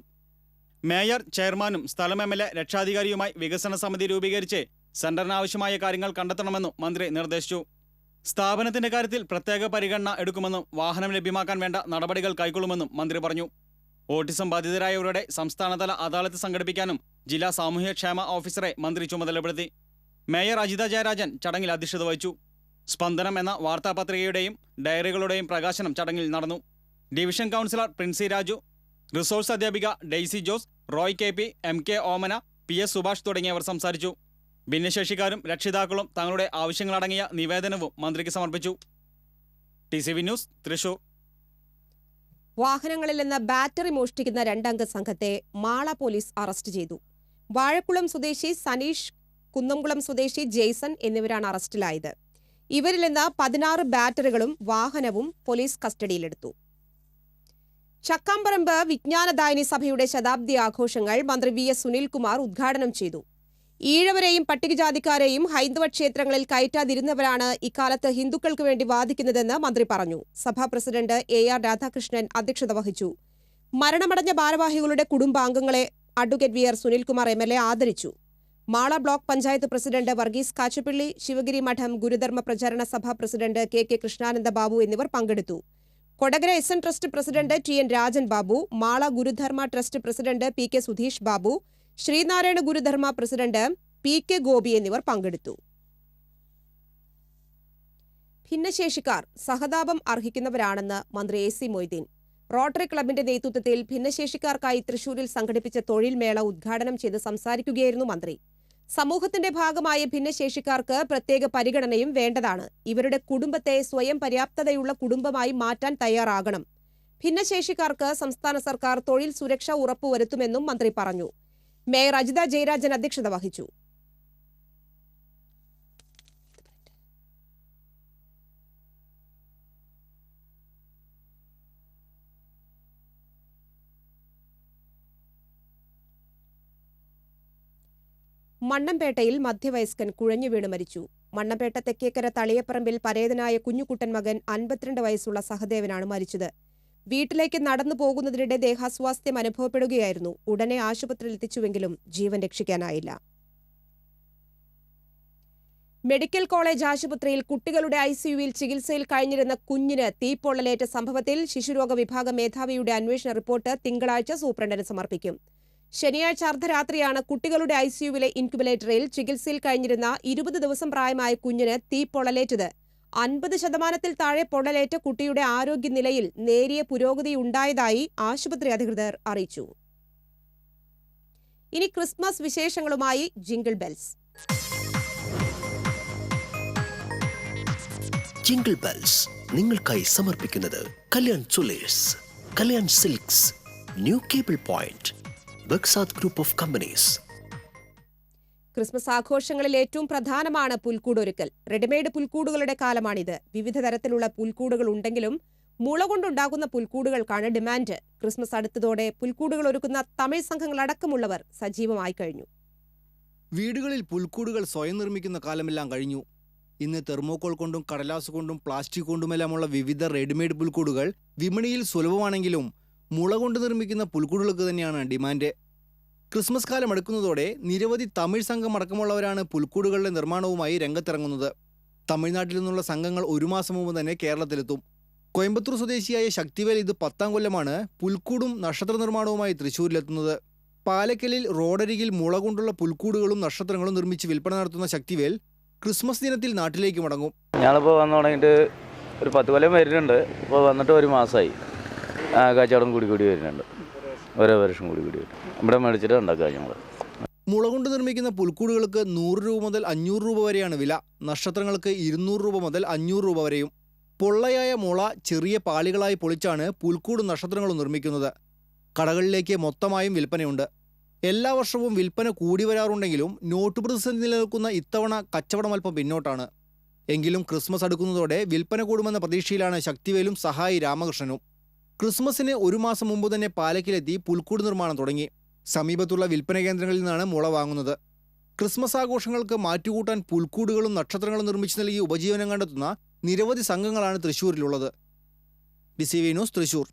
Speaker 9: മേയർ, ചെയർമാനും സ്ഥലം MLA രക്ഷാധികാരിയുമായി വികസന സമിതി രൂപീകരിച്ച് സെന്ററിന് ആവശ്യമായ കാര്യങ്ങൾ കണ്ടെത്തണമെന്നും മന്ത്രി നിർദ്ദേശിച്ചു. സ്ഥാപനത്തിന്റെ കാര്യത്തിൽ പ്രത്യേക പരിഗണന എടുക്കുമെന്നും വാഹനം ലഭ്യമാക്കാൻ വേണ്ട നടപടികൾ കൈക്കൊള്ളുമെന്നും മന്ത്രി പറഞ്ഞു. ഓട്ടിസം ബാധിതരായവരുടെ സംസ്ഥാനതല അദാലത്ത് സംഘടിപ്പിക്കാനും ജില്ലാ സാമൂഹ്യക്ഷേമ ഓഫീസറെ മന്ത്രി ചുമതലപ്പെടുത്തി. മേയർ അജിത ജയരാജൻ ചടങ്ങിൽ അധ്യക്ഷത വഹിച്ചു. സ്പന്ദനം എന്ന വാർത്താപത്രികയുടെയും ഡയറികളുടെയും പ്രകാശനം ചടങ്ങിൽ നടന്നു. Division councillor Princy Raju, resource അധ്യാപിക Daisy Jose, Roy KP, MK Omana, PS Subhash തുടങ്ങിയവർ സംസാരിച്ചു. ഭിന്നശേഷിക്കാരും രക്ഷിതാക്കളും തങ്ങളുടെ ആവശ്യങ്ങളടങ്ങിയ നിവേദനവും മന്ത്രിക്ക് സമർപ്പിച്ചു. TCV news, Thrissur.
Speaker 1: വാഹനങ്ങളിൽ നിന്ന് ബാറ്ററി മോഷ്ടിക്കുന്ന 2 അംഗ സംഘത്തെ മാള പോലീസ് അറസ്റ്റ് ചെയ്തു. വാഴക്കുളം സ്വദേശി സനീഷ്, കുന്നംകുളം സ്വദേശി ജെയ്സൺ എന്നിവരാണ് അറസ്റ്റിലായത്. ഇവരിൽ നിന്ന് 16 ബാറ്ററികളും വാഹനവും പോലീസ് കസ്റ്റഡിയിലെടുത്തു. ചക്കാമ്പറമ്പ് വിജ്ഞാനദായിനി സഭയുടെ ശതാബ്ദി ആഘോഷങ്ങൾ മന്ത്രി VS സുനിൽകുമാർ ഉദ്ഘാടനം ചെയ്തു. ഈഴവരെയും പട്ടികജാതിക്കാരെയും ഹൈന്ദവ ക്ഷേത്രങ്ങളിൽ കയറ്റാതിരുന്നവരാണ് ഇക്കാലത്ത് ഹിന്ദുക്കൾക്ക് വേണ്ടി വാദിക്കുന്നതെന്ന് മന്ത്രി പറഞ്ഞു. സഭാ പ്രസിഡന്റ് AR രാധാകൃഷ്ണൻ അധ്യക്ഷത വഹിച്ചു. മരണമടഞ്ഞ ഭാരവാഹികളുടെ കുടുംബാംഗങ്ങളെ അഡ്വക്കേറ്റ് VR സുനിൽകുമാർ MLA ആദരിച്ചു. മാള ബ്ലോക്ക് പഞ്ചായത്ത് പ്രസിഡന്റ് വർഗീസ് കാച്ചുപിള്ളി, ശിവഗിരി മഠം ഗുരുധർമ്മ പ്രചാരണ സഭാ പ്രസിഡന്റ് KK കൃഷ്ണാനന്ദ ബാബു എന്നിവർ പങ്കെടുത്തു. Kodakara SN trust president TN Rajan Babu, Mala Gurudharma trust president PK Sudheesh Babu, Sreenarayana Gurudharma president PK Gopi എന്നിവർ പങ്കെടുത്തു. ഭിന്നശേഷിക്കാർ സഹതാപം അർഹിക്കുന്നവരാണെന്ന് മന്ത്രി AC മൊയ്തീൻ. റോട്ടറി ക്ലബിന്റെ നേതൃത്വത്തിൽ ഭിന്നശേഷിക്കാർക്കായി തൃശൂരിൽ സംഘടിപ്പിച്ച തൊഴിൽ മേള ഉദ്ഘാടനം ചെയ്ത് സംസാരിക്കുകയായിരുന്നു മന്ത്രി. സമൂഹത്തിന്റെ ഭാഗമായ ഭിന്നശേഷിക്കാർക്ക് പ്രത്യേക പരിഗണനയും വേണ്ടതാണ്. ഇവരുടെ കുടുംബത്തെ സ്വയം പര്യാപ്തതയുള്ള കുടുംബമായി മാറ്റാൻ തയ്യാറാകണം. ഭിന്നശേഷിക്കാർക്ക് സംസ്ഥാന സർക്കാർ തൊഴിൽ സുരക്ഷ ഉറപ്പുവരുത്തുമെന്നും മന്ത്രി പറഞ്ഞു. മേയർ അജിത ജയരാജൻ അധ്യക്ഷത വഹിച്ചു. മണ്ണമ്പേട്ടയിൽ മധ്യവയസ്കൻ കുഴഞ്ഞു വീണ് മരിച്ചു. മണ്ണമ്പേട്ട തെക്കേക്കര തളിയപ്പറമ്പിൽ പരേതനായ കുഞ്ഞുകുട്ടൻ മകൻ 52 വയസ്സുള്ള സഹദേവനാണ് മരിച്ചത്. വീട്ടിലേക്ക് നടന്നു പോകുന്നതിനിടെ ദേഹാസ്വാസ്ഥ്യം അനുഭവപ്പെടുകയായിരുന്നു. ഉടനെ ആശുപത്രിയിൽ എത്തിച്ചുവെങ്കിലും ജീവൻ രക്ഷിക്കാനായില്ല. മെഡിക്കൽ കോളേജ് ആശുപത്രിയിൽ കുട്ടികളുടെ ICUവിൽ ചികിത്സയിൽ കഴിഞ്ഞിരുന്ന കുഞ്ഞിന് തീപ്പൊള്ളലേറ്റ സംഭവത്തിൽ ശിശുരോഗ വിഭാഗം മേധാവിയുടെ അന്വേഷണ റിപ്പോർട്ട് തിങ്കളാഴ്ച സൂപ്രണ്ടിന് സമർപ്പിക്കും. ശനിയാഴ്ച അർദ്ധരാത്രിയാണ് കുട്ടികളുടെ ICUവിലെ ഇൻക്യുബുലേറ്ററിൽ ചികിത്സയിൽ കഴിഞ്ഞിരുന്ന 20 ദിവസം പ്രായമായ കുഞ്ഞിന് തീപ്പൊള്ളലേറ്റത്. 50% താഴെ പൊള്ളലേറ്റ കുട്ടിയുടെ ആരോഗ്യനിലയിൽ നേരിയ പുരോഗതിയുണ്ടായതായി ആശുപത്രി അധികൃതർ അറിയിച്ചു. ഇനി ക്രിസ്മസ് വിശേഷങ്ങളുമായി ജിംഗിൾ ബെൽസ്.
Speaker 10: ജിംഗിൾ ബെൽസ് നിങ്ങൾക്കായി സമർപ്പിക്കുന്നത് Kalyan jewellers, Kalyan silks, new cable point, ബക്സാദ് ഗ്രൂപ്പ് ഓഫ് കമ്പനീസ്.
Speaker 1: ക്രിസ്മസ് ആഘോഷങ്ങളിൽ ഏറ്റവും പ്രധാനമാണ് പുൽക്കൂടൊരുക്കൽ. റെഡിമെയ്ഡ് പുൽക്കൂടുകളുടെ കാലമാണിത്. വിവിധ തരത്തിലുള്ള പുൽക്കൂടുകൾ ഉണ്ടെങ്കിലും മുള കൊണ്ടുണ്ടാകുന്ന പുൽക്കൂടുകൾക്കാണ് ഡിമാൻഡ്. ക്രിസ്മസ് അടുത്തതോടെ പുൽക്കൂടുകൾ ഒരുക്കുന്ന തമിഴ് സംഘങ്ങളടക്കമുള്ളവർ സജീവമായി കഴിഞ്ഞു.
Speaker 6: വീടുകളിൽ പുൽക്കൂടുകൾ സ്വയം നിർമ്മിക്കുന്ന കാലമെല്ലാം കഴിഞ്ഞു. ഇന്ന് തെർമോക്കോൾ കൊണ്ടും കടലാസ് കൊണ്ടും പ്ലാസ്റ്റിക് കൊണ്ടുമെല്ലാമുള്ള വിവിധ റെഡിമെയ്ഡ് പുൽക്കൂടുകൾ വിപണിയിൽ സുലഭമാണെങ്കിലും മുള കൊണ്ട് നിർമ്മിക്കുന്ന പുൽക്കൂടുകൾക്ക് തന്നെയാണ് ഡിമാൻഡ്. ക്രിസ്മസ് കാലം അടുക്കുന്നതോടെ നിരവധി തമിഴ് സംഘം അടക്കമുള്ളവരാണ് പുൽക്കൂടുകളുടെ നിർമ്മാണവുമായി രംഗത്തിറങ്ങുന്നത്. തമിഴ്നാട്ടിൽ നിന്നുള്ള സംഘങ്ങൾ 1 മാസം മുമ്പ് തന്നെ കേരളത്തിലെത്തും. കോയമ്പത്തൂർ സ്വദേശിയായ ശക്തിവേൽ ഇത് 10ാം കൊല്ലമാണ് പുൽക്കൂടും നക്ഷത്ര നിർമ്മാണവുമായി തൃശ്ശൂരിലെത്തുന്നത്. പാലക്കലിൽ റോഡരികിൽ മുള കൊണ്ടുള്ള പുൽക്കൂടുകളും നക്ഷത്രങ്ങളും നിർമ്മിച്ച് വിൽപ്പന നടത്തുന്ന ശക്തിവേൽ ക്രിസ്മസ് ദിനത്തിൽ നാട്ടിലേക്ക് മടങ്ങും.
Speaker 11: ഞാനിപ്പോൾ വന്നു തുടങ്ങിയിട്ട് ഒരു 10 കൊല്ലം വരുന്നുണ്ട്. ഇപ്പോൾ വന്നിട്ട് 1 മാസമായി. കച്ചവടം കൂടി വരുന്നുണ്ട്. ഓരോ വർഷം കൂടി വരും. ഇവിടെ മേടിച്ചിട്ട് ഉണ്ടാക്കുക ഞങ്ങൾ.
Speaker 6: മുള കൊണ്ട് നിർമ്മിക്കുന്ന പുൽക്കൂടുകൾക്ക് 100 രൂപ മുതൽ 500 രൂപ വരെയാണ് വില. നക്ഷത്രങ്ങൾക്ക് 200 രൂപ മുതൽ 500 രൂപ വരെയും. പൊള്ളയായ മുള ചെറിയ പാളികളായി പൊളിച്ചാണ് പുൽക്കൂടും നക്ഷത്രങ്ങളും നിർമ്മിക്കുന്നത്. കടകളിലേക്ക് മൊത്തമായും വിൽപ്പനയുണ്ട്. എല്ലാ വർഷവും വിൽപ്പന കൂടി വരാറുണ്ടെങ്കിലും നോട്ട് പ്രതിസന്ധി നിലനിൽക്കുന്ന ഇത്തവണ കച്ചവടം അല്പം പിന്നോട്ടാണ്. എങ്കിലും ക്രിസ്മസ് അടുക്കുന്നതോടെ വിൽപ്പന കൂടുമെന്ന പ്രതീക്ഷയിലാണ് ശക്തിവേലും സഹായി രാമകൃഷ്ണനും. ക്രിസ്മസിന് 1 മാസം മുമ്പ് തന്നെ പാലക്കിലെത്തി പുൽക്കൂട് നിർമ്മാണം തുടങ്ങി. സമീപത്തുള്ള വിൽപ്പന കേന്ദ്രങ്ങളിൽ നിന്നാണ് മുള വാങ്ങുന്നത്. ക്രിസ്മസ് ആഘോഷങ്ങൾക്ക് മാറ്റുകൂട്ടാൻ പുൽക്കൂടുകളും നക്ഷത്രങ്ങളും നിർമ്മിച്ചു നൽകി ഉപജീവനം കണ്ടെത്തുന്ന നിരവധി സംഘങ്ങളാണ് തൃശ്ശൂരിലുള്ളത്. DCV news, Thrissur.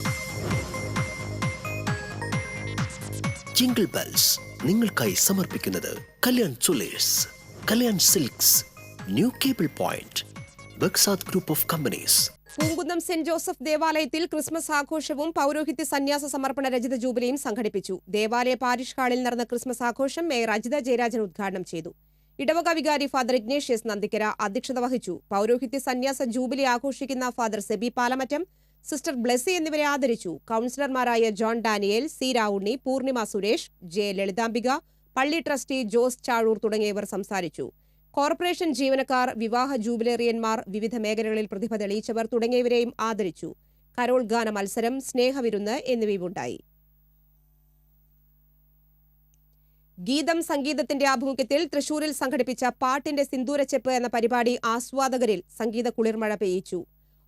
Speaker 10: Jingle bells നിങ്ങൾക്കായി സമർപ്പിക്കുന്നത് Kalyan jewellers, Kalyan silks, new cable point, ബക്സാദ് group of companies.
Speaker 1: Poonkunnam saint Joseph ദേവാലയത്തിൽ ക്രിസ്മസ് ആഘോഷവും പൗരോഹിത്യ സന്യാസ സമർപ്പണ രജത ജൂബിലിയും സംഘടിപ്പിച്ചു. ദേവാലയ പാരിഷ് ഹാളിൽ നടന്ന ക്രിസ്മസ് ആഘോഷം മേയർ അജിത ജയരാജൻ ഉദ്ഘാടനം ചെയ്തു. ഇടവക വികാരി ഫാദർ ഇഗ്നേഷ്യസ് നന്ദിക്കര അധ്യക്ഷത വഹിച്ചു. പൗരോഹിത്യ സന്യാസ ജൂബിലി ആഘോഷിക്കുന്ന ഫാദർ സെബി പാലമറ്റം, സിസ്റ്റർ ബ്ലെസി എന്നിവരെ ആദരിച്ചു. കൌൺസിലർമാരായ John Daniel, C Ravunni, Poornima Suresh, J Lalithambika, പള്ളി ട്രസ്റ്റി ജോസ് ചാഴൂർ തുടങ്ങിയവർ സംസാരിച്ചു. കോർപ്പറേഷൻ ജീവനക്കാർ, വിവാഹ ജൂബിലേറിയന്മാർ, വിവിധ മേഖലകളിൽ പ്രതിഭ തെളിയിച്ചവർ തുടങ്ങിയവരെയും ആദരിച്ചു. കരോൾ ഗാന മത്സരം, സ്നേഹവിരുന്ന് എന്നിവയുണ്ടായി. ഗീതം സംഗീതത്തിന്റെ ആഭിമുഖ്യത്തിൽ തൃശൂരിൽ സംഘടിപ്പിച്ച പാട്ടിന്റെ സിന്ദൂരച്ചെപ്പ് എന്ന പരിപാടി ആസ്വാദകരിൽ സംഗീത കുളിർമഴ പെയ്യിച്ചു.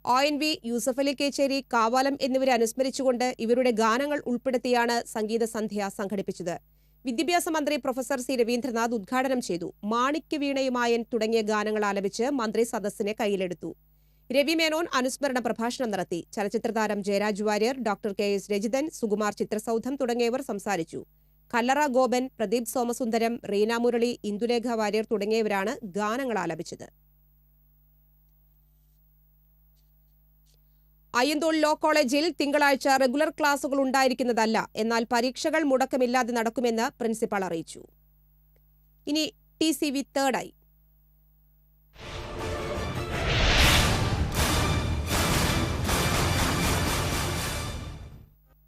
Speaker 1: ONV, യൂസഫലി കേച്ചേരി, കാവാലം എന്നിവരെ അനുസ്മരിച്ചുകൊണ്ട് ഇവരുടെ ഗാനങ്ങൾ ഉൾപ്പെടുത്തിയാണ് സംഗീത സന്ധ്യ സംഘടിപ്പിച്ചത്. വിദ്യാഭ്യാസ മന്ത്രി പ്രൊഫസർ സി രവീന്ദ്രനാഥ് ഉദ്ഘാടനം ചെയ്തു. മാണിക്യ വീണയുമായൻ തുടങ്ങിയ ഗാനങ്ങൾ ആലപിച്ച് മന്ത്രി സദസ്സിനെ കയ്യിലെടുത്തു. രവി മേനോൻ അനുസ്മരണ പ്രഭാഷണം നടത്തി. ചലച്ചിത്രതാരം ജയരാജ് വാര്യർ, ഡോക്ടർ KS രജിതൻ, സുകുമാർ ചിത്രസൗധം തുടങ്ങിയവർ സംസാരിച്ചു. കല്ലറ ഗോപൻ, പ്രദീപ് സോമസുന്ദരം, റീന മുരളി, ഇന്ദുലേഖ വാര്യർ തുടങ്ങിയവരാണ് ഗാനങ്ങൾ ആലപിച്ചത്. അയ്യന്തോൾ ലോ കോളേജിൽ തിങ്കളാഴ്ച റെഗുലർ ക്ലാസുകൾ ഉണ്ടായിരിക്കുന്നതല്ല. എന്നാൽ പരീക്ഷകൾ മുടക്കമില്ലാതെ നടക്കുമെന്ന് പ്രിൻസിപ്പൽ അറിയിച്ചു. ഇനി TCV തേർഡായി.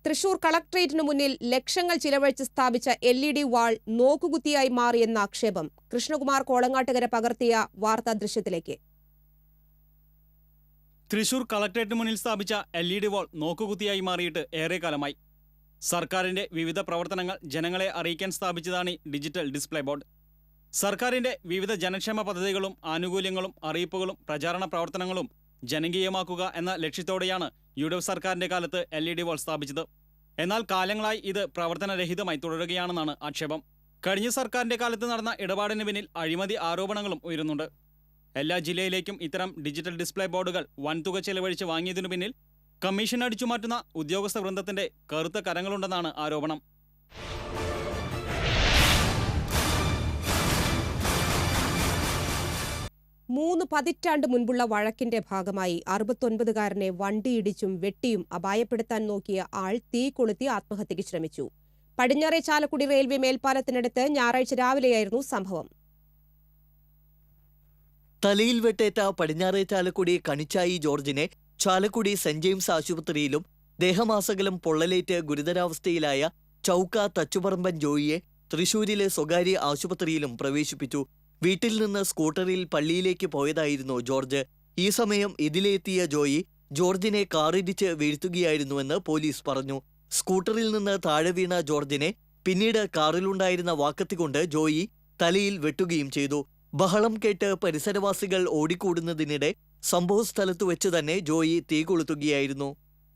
Speaker 1: തൃശൂർ കളക്ട്രേറ്റിനു മുന്നിൽ ലക്ഷങ്ങൾ ചിലവഴിച്ച് സ്ഥാപിച്ച LED വാൾ നോക്കുകുത്തിയായി മാറിയെന്ന ആക്ഷേപം. കൃഷ്ണകുമാർ കോളങ്ങാട്ടുകര പകർത്തിയ വാർത്താ ദൃശ്യത്തിലേക്ക്.
Speaker 9: തൃശൂർ കളക്ട്രേറ്റിന് മുന്നിൽ സ്ഥാപിച്ച LED വാൾ നോക്കുകുത്തിയായി മാറിയിട്ട് ഏറെക്കാലമായി. സർക്കാരിന്റെ വിവിധ പ്രവർത്തനങ്ങൾ ജനങ്ങളെ അറിയിക്കാൻ സ്ഥാപിച്ചതാണ് ഡിജിറ്റൽ ഡിസ്പ്ലേ ബോർഡ്. സർക്കാരിന്റെ വിവിധ ജനക്ഷേമ പദ്ധതികളും ആനുകൂല്യങ്ങളും അറിയിപ്പുകളും പ്രചാരണ പ്രവർത്തനങ്ങളും ജനകീയമാക്കുക എന്ന ലക്ഷ്യത്തോടെയാണ് UDF സർക്കാരിന്റെ കാലത്ത് LED വാൾ സ്ഥാപിച്ചത്. എന്നാൽ കാലങ്ങളായി ഇത് പ്രവർത്തനരഹിതമായി തുടരുകയാണെന്നാണ് ആക്ഷേപം. കഴിഞ്ഞ സർക്കാരിന്റെ കാലത്ത് നടന്ന ഇടപാടിന് പിന്നിൽ അഴിമതി ആരോപണങ്ങളും ഉയരുന്നുണ്ട്. എല്ലാ ജില്ലയിലേക്കും ഇത്തരം ഡിജിറ്റൽ ഡിസ്പ്ലേ ബോർഡുകൾ വൻതുക ചെലവഴിച്ച് വാങ്ങിയതിനു പിന്നിൽ കമ്മീഷൻ അടിച്ചു മാറ്റുന്ന ഉദ്യോഗസ്ഥ വൃന്ദത്തിന്റെ കറുത്ത കരങ്ങളുണ്ടെന്നാണ് ആരോപണം.
Speaker 1: മൂന്ന് പതിറ്റാണ്ട് മുൻപുള്ള വഴക്കിന്റെ ഭാഗമായി 69കാരനെ വണ്ടിയിടിച്ചും വെട്ടിയും അപായപ്പെടുത്താൻ നോക്കിയ ആൾ തീ കൊളുത്തി ആത്മഹത്യയ്ക്ക് ശ്രമിച്ചു. പടിഞ്ഞാറെ ചാലക്കുടി റെയിൽവേ മേൽപ്പാലത്തിനടുത്ത് ഞായറാഴ്ച രാവിലെയായിരുന്നു സംഭവം.
Speaker 5: തലയിൽ വെട്ടേറ്റ പടിഞ്ഞാറെ ചാലക്കുടി കണിച്ചായി ജോർജിനെ ചാലക്കുടി സെന്റ് ജെയിംസ് ആശുപത്രിയിലും ദേഹമാസകലം പൊള്ളലേറ്റ് ഗുരുതരാവസ്ഥയിലായ ചൌക്ക തച്ചുപറമ്പൻ ജോയിയെ തൃശൂരിലെ സ്വകാര്യ ആശുപത്രിയിലും പ്രവേശിപ്പിച്ചു. വീട്ടിൽ നിന്ന് സ്കൂട്ടറിൽ പള്ളിയിലേക്ക് പോയതായിരുന്നു ജോർജ്. ഈ സമയം ഇതിലെത്തിയ ജോയി ജോർജിനെ കാറിടിച്ച് വീഴ്ത്തുകയായിരുന്നുവെന്ന് പോലീസ് പറഞ്ഞു. സ്കൂട്ടറിൽ നിന്ന് താഴെ വീണ ജോർജിനെ പിന്നീട് കാറിലുണ്ടായിരുന്ന വാക്കത്തി കൊണ്ട് ജോയി തലയിൽ വെട്ടുകയും ചെയ്തു. ബഹളം കേട്ട് പരിസരവാസികൾ ഓടിക്കൂടുന്നതിനിടെ സംഭവസ്ഥലത്തു വെച്ച് തന്നെ ജോയി തീ കൊളുത്തുകയായിരുന്നു.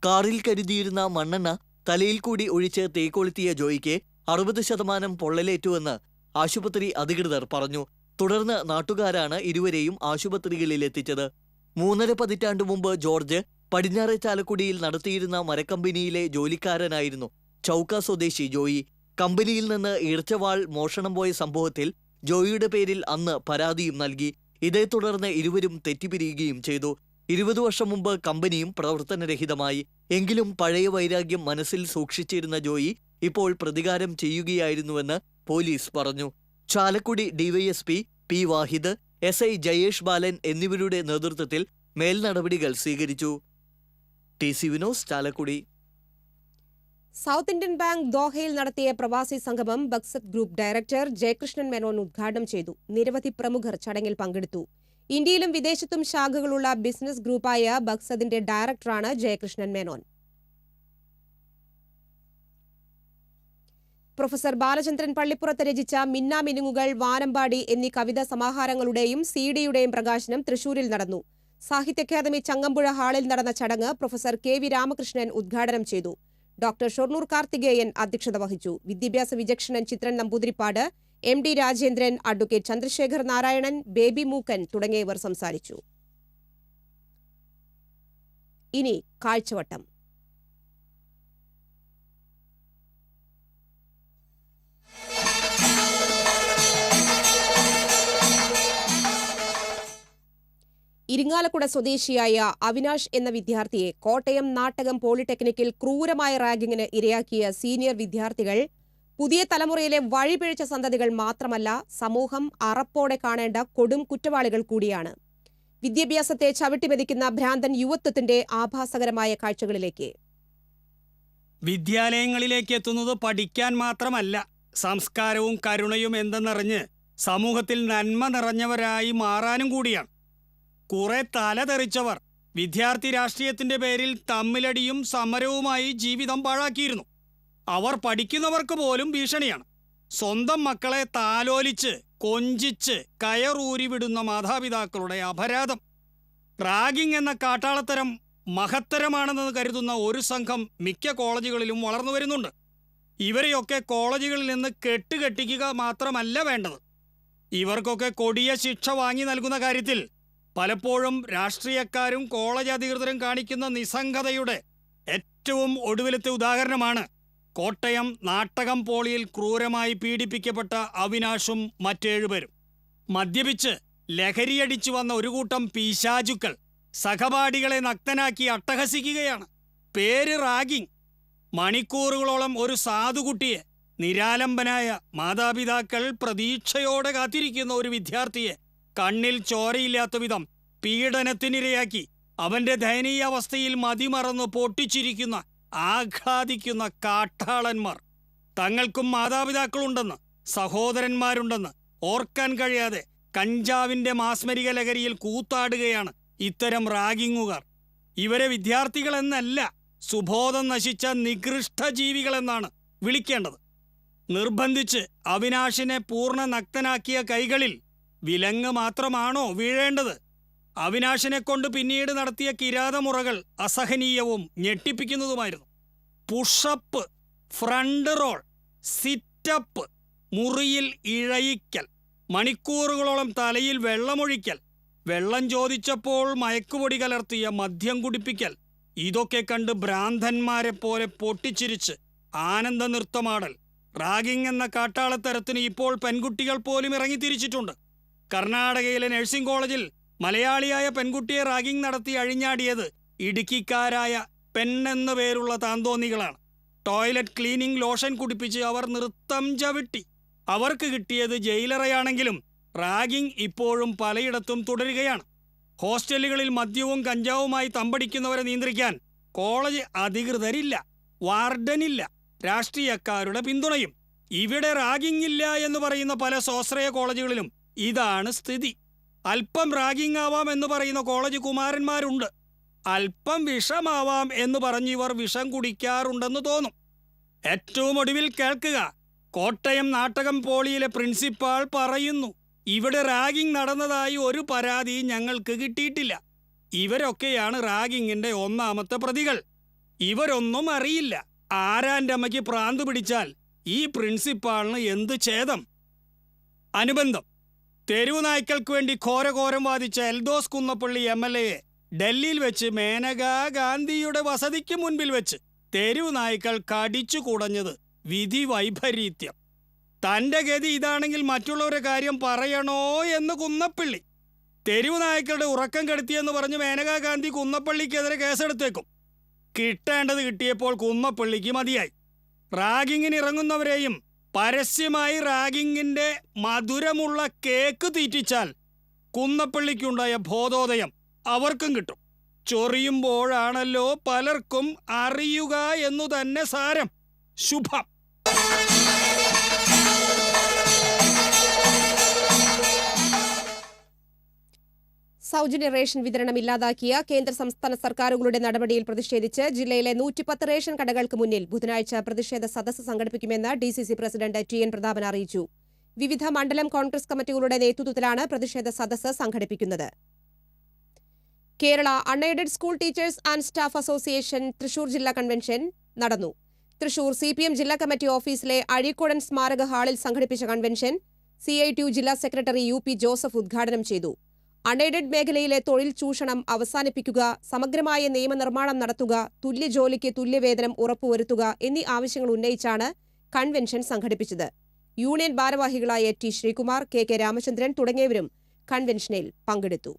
Speaker 5: കാറിൽ കരുതിയിരുന്ന മണ്ണെണ്ണ തലയിൽ കൂടി ഒഴിച്ച് തീ കൊളുത്തിയ ജോയിക്ക് 60% പൊള്ളലേറ്റുവെന്ന് ആശുപത്രി അധികൃതർ പറഞ്ഞു. തുടർന്ന് നാട്ടുകാരാണ് ഇരുവരെയും ആശുപത്രികളിലെത്തിച്ചത്. 3.5 പതിറ്റാണ്ട് മുമ്പ് ജോർജ് പടിഞ്ഞാറെ ചാലക്കുടിയിൽ നടത്തിയിരുന്ന മരക്കമ്പനിയിലെ ജോലിക്കാരനായിരുന്നു ചൌക്ക സ്വദേശി ജോയി. കമ്പനിയിൽ നിന്ന് ഈർച്ചവാൾ മോഷണം പോയ സംഭവത്തിൽ ജോയിയുടെ പേരിൽ അന്ന് പരാതിയും നൽകി. ഇതേ തുടർന്ന് ഇരുവരും തെറ്റിപ്പിരിയുകയും ചെയ്തു. 20 വർഷം മുമ്പ് കമ്പനിയും പ്രവർത്തനരഹിതമായി. എങ്കിലും പഴയ വൈരാഗ്യം മനസ്സിൽ സൂക്ഷിച്ചിരുന്ന ജോയി ഇപ്പോൾ പ്രതികാരം ചെയ്യുകയായിരുന്നുവെന്ന് പോലീസ് പറഞ്ഞു. ചാലക്കുടി ഡിവൈഎസ്പി പി വാഹിദ്, SI ജയേഷ് ബാലൻ എന്നിവരുടെ നേതൃത്വത്തിൽ മേൽനടപടികൾ സ്വീകരിച്ചു. TC Vinos, Chalakudy.
Speaker 1: South Indian bank ദോഹയിൽ നടത്തിയ പ്രവാസി സംഗമം ബക്സത്ത് ഗ്രൂപ്പ് ഡയറക്ടർ ജയകൃഷ്ണൻ മേനോൻ ഉദ്ഘാടനം ചെയ്തു. നിരവധി പ്രമുഖർ ചടങ്ങിൽ പങ്കെടുത്തു. ഇന്ത്യയിലും വിദേശത്തും ശാഖകളുള്ള ബിസിനസ് ഗ്രൂപ്പായ ബക്സത്തിന്റെ ഡയറക്ടറാണ് ജയകൃഷ്ണൻ മേനോൻ. പ്രൊഫസർ ബാലചന്ദ്രൻ പള്ളിപ്പുറത്ത് രചിച്ച മിന്നാമിനുങ്ങുകൾ, വാനമ്പാടി എന്നീ കവിതാ സമാഹാരങ്ങളുടെയും CD-യുടെയും പ്രകാശനം തൃശൂരിൽ നടന്നു. സാഹിത്യ അക്കാദമി ചങ്ങമ്പുഴ ഹാളിൽ നടന്ന ചടങ്ങ് പ്രൊഫസർ KV രാമകൃഷ്ണൻ ഉദ്ഘാടനം ചെയ്തു. ഡോക്ടർ ഷൊർണൂർ കാർത്തികേയൻ അധ്യക്ഷത വഹിച്ചു. വിദ്യാഭ്യാസ വിചക്ഷണൻ Chithran Namboothiripad, MD Rajendran, advocate Chandrashekhar Narayanan, Baby Mookkan തുടങ്ങിയവർ സംസാരിച്ചു. ഇനി കാഴ്ചവട്ടം. ഇരിങ്ങാലക്കുട സ്വദേശിയായ അവിനാഷ് എന്ന വിദ്യാർത്ഥിയെ കോട്ടയം നാട്ടകം പോളിടെക്നിക്കിൽ ക്രൂരമായ റാഗിങ്ങിന് ഇരയാക്കിയ സീനിയർ വിദ്യാർത്ഥികൾ പുതിയ തലമുറയിലെ വഴിപിഴച്ച സന്തതികൾ മാത്രമല്ല, സമൂഹം അറപ്പോടെ കാണേണ്ട കൊടും കുറ്റവാളികൾ കൂടിയാണ്. വിദ്യാഭ്യാസത്തെ ചവിട്ടിമെതിക്കുന്ന ഭ്രാന്തൻ യുവത്വത്തിന്റെ ആഭാസകരമായ കാഴ്ചകളിലേക്ക്.
Speaker 12: വിദ്യാലയങ്ങളിലേക്ക് എത്തുന്നത് പഠിക്കാൻ മാത്രമല്ല, സംസ്കാരവും കരുണയും എന്തെന്നറിഞ്ഞ് സമൂഹത്തിൽ നന്മ നിറഞ്ഞവരായി മാറാനും കൂടിയാണ്. കുറെ തലതെറിച്ചവർ വിദ്യാർത്ഥി രാഷ്ട്രീയത്തിന്റെ പേരിൽ തമ്മിലടിയും സമരവുമായി ജീവിതം പാഴാക്കിയിരുന്നു. അവർ പഠിക്കുന്നവർക്ക് പോലും ഭീഷണിയാണ്. സ്വന്തം മക്കളെ താലോലിച്ച് കൊഞ്ചിച്ച് കയറൂരി വിടുന്ന മാതാപിതാക്കളുടെ അപരാധം. റാഗിംഗ് എന്ന കാട്ടാളത്തരം മഹത്തരമാണെന്ന് കരുതുന്ന ഒരു സംഘം മിക്ക കോളേജുകളിലും വളർന്നു വരുന്നുണ്ട്. ഇവരെയൊക്കെ കോളേജുകളിൽ നിന്ന് കെട്ടുകെട്ടിക്കുക മാത്രമല്ല വേണ്ടത്, ഇവർക്കൊക്കെ കൊടിയ ശിക്ഷ വാങ്ങി നൽകുന്ന കാര്യത്തിൽ പലപ്പോഴും രാഷ്ട്രീയക്കാരും കോളേജ് അധികൃതരും കാണിക്കുന്ന നിസ്സംഗതയുടെ ഏറ്റവും ഒടുവിലത്തെ ഉദാഹരണമാണ് കോട്ടയം നാട്ടകം പോളിയിൽ ക്രൂരമായി പീഡിപ്പിക്കപ്പെട്ട അവിനാഷും മറ്റേഴു പേരും. മദ്യപിച്ച് ലഹരിയടിച്ചു വന്ന ഒരു കൂട്ടം പീശാചുക്കൾ സഹപാഠികളെ നഗ്നനാക്കി അട്ടഹസിക്കുകയാണ്. പേര് റാഗിംഗ്. മണിക്കൂറുകളോളം ഒരു സാധുകുട്ടിയെ, നിരാലംബനായ മാതാപിതാക്കൾ പ്രതീക്ഷയോടെ കാത്തിരിക്കുന്ന ഒരു വിദ്യാർത്ഥിയെ കണ്ണിൽ ചോരയില്ലാത്ത വിധം പീഡനത്തിനിരയാക്കി അവന്റെ ദയനീയാവസ്ഥയിൽ മതിമറന്ന് പൊട്ടിച്ചിരിക്കുന്ന ആഘാദിക്കുന്ന കാട്ടാളന്മാർ. തങ്ങൾക്കും മാതാപിതാക്കളുണ്ടെന്ന്, സഹോദരന്മാരുണ്ടെന്ന് ഓർക്കാൻ കഴിയാതെ കഞ്ചാവിന്റെ മാസ്മരിക ലഹരിയിൽ കൂത്താടുകയാണ് ഇത്തരം റാഗിങ്ങുകാർ. ഇവരെ വിദ്യാർത്ഥികളെന്നല്ല, സുബോധം നശിച്ച നികൃഷ്ട ജീവികളെന്നാണ് വിളിക്കേണ്ടത്. നിർബന്ധിച്ച് അവിനാഷിനെ പൂർണ്ണ നഗ്നനാക്കിയ കൈകളിൽ വിലങ്ങ് മാത്രമാണോ വീഴേണ്ടത്? അവിനാഷിനെ കൊണ്ട് പിന്നീട് നടത്തിയ കിരാതമുറകൾ അസഹനീയവും ഞെട്ടിപ്പിക്കുന്നതുമായിരുന്നു. പുഷപ്പ്, ഫ്രണ്ട് റോൾ, സിറ്റപ്പ്, മുറിയിൽ ഇഴയിക്കൽ, മണിക്കൂറുകളോളം തലയിൽ വെള്ളമൊഴിക്കൽ, വെള്ളം ചോദിച്ചപ്പോൾ മയക്കുപൊടി കലർത്തിയ മദ്യം കുടിപ്പിക്കൽ, ഇതൊക്കെ കണ്ട് ഭ്രാന്തന്മാരെ പോലെ പൊട്ടിച്ചിരിച്ച് ആനന്ദ നൃത്തമാടൽ. റാഗിംഗ് എന്ന കാട്ടാളത്തരത്തിന് ഇപ്പോൾ പെൺകുട്ടികൾ പോലും ഇറങ്ങിത്തിരിച്ചിട്ടുണ്ട്. കർണാടകയിലെ നഴ്സിംഗ് കോളേജിൽ മലയാളിയായ പെൺകുട്ടിയെ റാഗിംഗ് നടത്തി അഴിഞ്ഞാടിയത് ഇടുക്കിക്കാരായ പെണ്ണെന്ന് പേരുള്ള താന്തോന്നികളാണ്. ടോയ്ലറ്റ് ക്ലീനിംഗ് ലോഷൻ കുടിപ്പിച്ച് അവർ നൃത്തം ചവിട്ടി. അവർക്ക് കിട്ടിയത് ജയിലറയാണെങ്കിലും റാഗിംഗ് ഇപ്പോഴും പലയിടത്തും തുടരുകയാണ്. ഹോസ്റ്റലുകളിൽ മദ്യവും കഞ്ചാവുമായി തമ്പടിക്കുന്നവരെ നിയന്ത്രിക്കാൻ കോളേജ് അധികൃതരില്ല, വാർഡനില്ല, രാഷ്ട്രീയക്കാരുടെ പിന്തുണയും. ഇവിടെ റാഗിംഗ് ഇല്ല എന്ന് പറയുന്ന പല സ്വാശ്രയ കോളേജുകളിലും ഇതാണ് സ്ഥിതി. അല്പം റാഗിംഗ് ആവാം എന്ന് പറയുന്ന കോളേജ് കുമാരന്മാരുണ്ട്. അല്പം വിഷമാവാം എന്ന് പറഞ്ഞ് ഇവർ വിഷം കുടിക്കാറുണ്ടെന്ന് തോന്നും. ഏറ്റവും ഒടുവിൽ കേൾക്കുക, കോട്ടയം നാട്ടകം പോളിയിലെ പ്രിൻസിപ്പാൾ പറയുന്നു, ഇവിടെ റാഗിംഗ് നടന്നതായി ഒരു പരാതി ഞങ്ങൾക്ക് കിട്ടിയിട്ടില്ല. ഇവരൊക്കെയാണ് റാഗിങ്ങിന്റെ ഒന്നാമത്തെ പ്രതികൾ. ഇവരൊന്നും അറിയില്ല. ആരാൻ്റെ അമ്മയ്ക്ക് പ്രാന്ത് പിടിച്ചാൽ ഈ പ്രിൻസിപ്പാളിന് എന്ത് ഛേദം. അനുബന്ധം: തെരുവു നായ്ക്കൾക്ക് വേണ്ടി ഘോരഘോരം വാദിച്ച എൽദോസ് കുന്നപ്പള്ളി MLA ഡൽഹിയിൽ വെച്ച് മേനകാ ഗാന്ധിയുടെ വസതിക്ക് മുൻപിൽ വെച്ച് തെരുവു നായ്ക്കൾ കടിച്ചു കുടഞ്ഞത് വിധി വൈപരീത്യം. തൻ്റെ ഗതി ഇതാണെങ്കിൽ മറ്റുള്ളവരുടെ കാര്യം പറയണോ എന്ന് കുന്നപ്പള്ളി. തെരുവു നായ്ക്കളുടെ ഉറക്കം കെടുത്തിയെന്ന് പറഞ്ഞ് മേനകാ ഗാന്ധി കുന്നപ്പള്ളിക്കെതിരെ കേസെടുത്തേക്കും. കിട്ടേണ്ടത് കിട്ടിയപ്പോൾ കുന്നപ്പള്ളിക്ക് മതിയായി. റാഗിങ്ങിന് ഇറങ്ങുന്നവരെയും പരസ്യമായി റാഗിങ്ങിന്റെ മധുരമുള്ള കേക്ക് തീറ്റിച്ചാൽ കുന്നപ്പള്ളിക്കുണ്ടായ ബോധോദയം അവർക്കും കിട്ടും. ചൊറിയുമ്പോഴാണല്ലോ പലർക്കും അറിയുക എന്നു തന്നെ സാരം. ശുഭം.
Speaker 1: സൗജന്യ റേഷൻ വിതരണം ഇല്ലാതാക്കിയ കേന്ദ്ര സംസ്ഥാന സർക്കാരുകളുടെ നടപടിയിൽ പ്രതിഷേധിച്ച് ജില്ലയിലെ 110 റേഷൻ കടകൾക്ക് മുന്നിൽ ബുധനാഴ്ച പ്രതിഷേധ സദസ്സ് സംഘടിപ്പിക്കുമെന്ന് DCC പ്രസിഡന്റ് TN പ്രതാപൻ അറിയിച്ചു. വിവിധ മണ്ഡലം കോൺഗ്രസ് കമ്മിറ്റികളുടെ നേതൃത്വത്തിലാണ് പ്രതിഷേധ സദസ്സ് സംഘടിപ്പിക്കുന്നത്. Kerala unaided school teachers and staff association Thrissur ജില്ലാ കൺവെൻഷൻ നടന്നു. തൃശൂർ CPM ജില്ലാ കമ്മിറ്റി ഓഫീസിലെ അഴീക്കോടൻ സ്മാരക ഹാളിൽ സംഘടിപ്പിച്ച കൺവെൻഷൻ CITU ജില്ലാ സെക്രട്ടറി UP ജോസഫ് ഉദ്ഘാടനം ചെയ്തു. അൺഎയ്ഡഡ് മേഖലയിലെ തൊഴിൽ ചൂഷണം അവസാനിപ്പിക്കുക, സമഗ്രമായ നിയമനിർമ്മാണം നടത്തുക, തുല്യ ജോലിക്ക് തുല്യവേതനം ഉറപ്പുവരുത്തുക എന്നീ ആവശ്യങ്ങൾ ഉന്നയിച്ചാണ് കൺവെൻഷൻ സംഘടിപ്പിച്ചത്. യൂണിയൻ ഭാരവാഹികളായ T ശ്രീകുമാർ, KK രാമചന്ദ്രൻ തുടങ്ങിയവരും കൺവെൻഷനിൽ പങ്കെടുത്തു.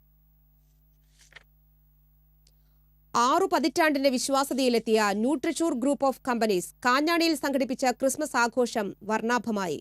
Speaker 1: 6 പതിറ്റാണ്ടിന്റെ വിശ്വാസ്യതയിലെത്തിയ ന്യൂട്രിച്ചൂർ ഗ്രൂപ്പ് ഓഫ് കമ്പനീസ് കാഞ്ഞാണിയിൽ സംഘടിപ്പിച്ച ക്രിസ്മസ് ആഘോഷം വർണ്ണാഭമായി.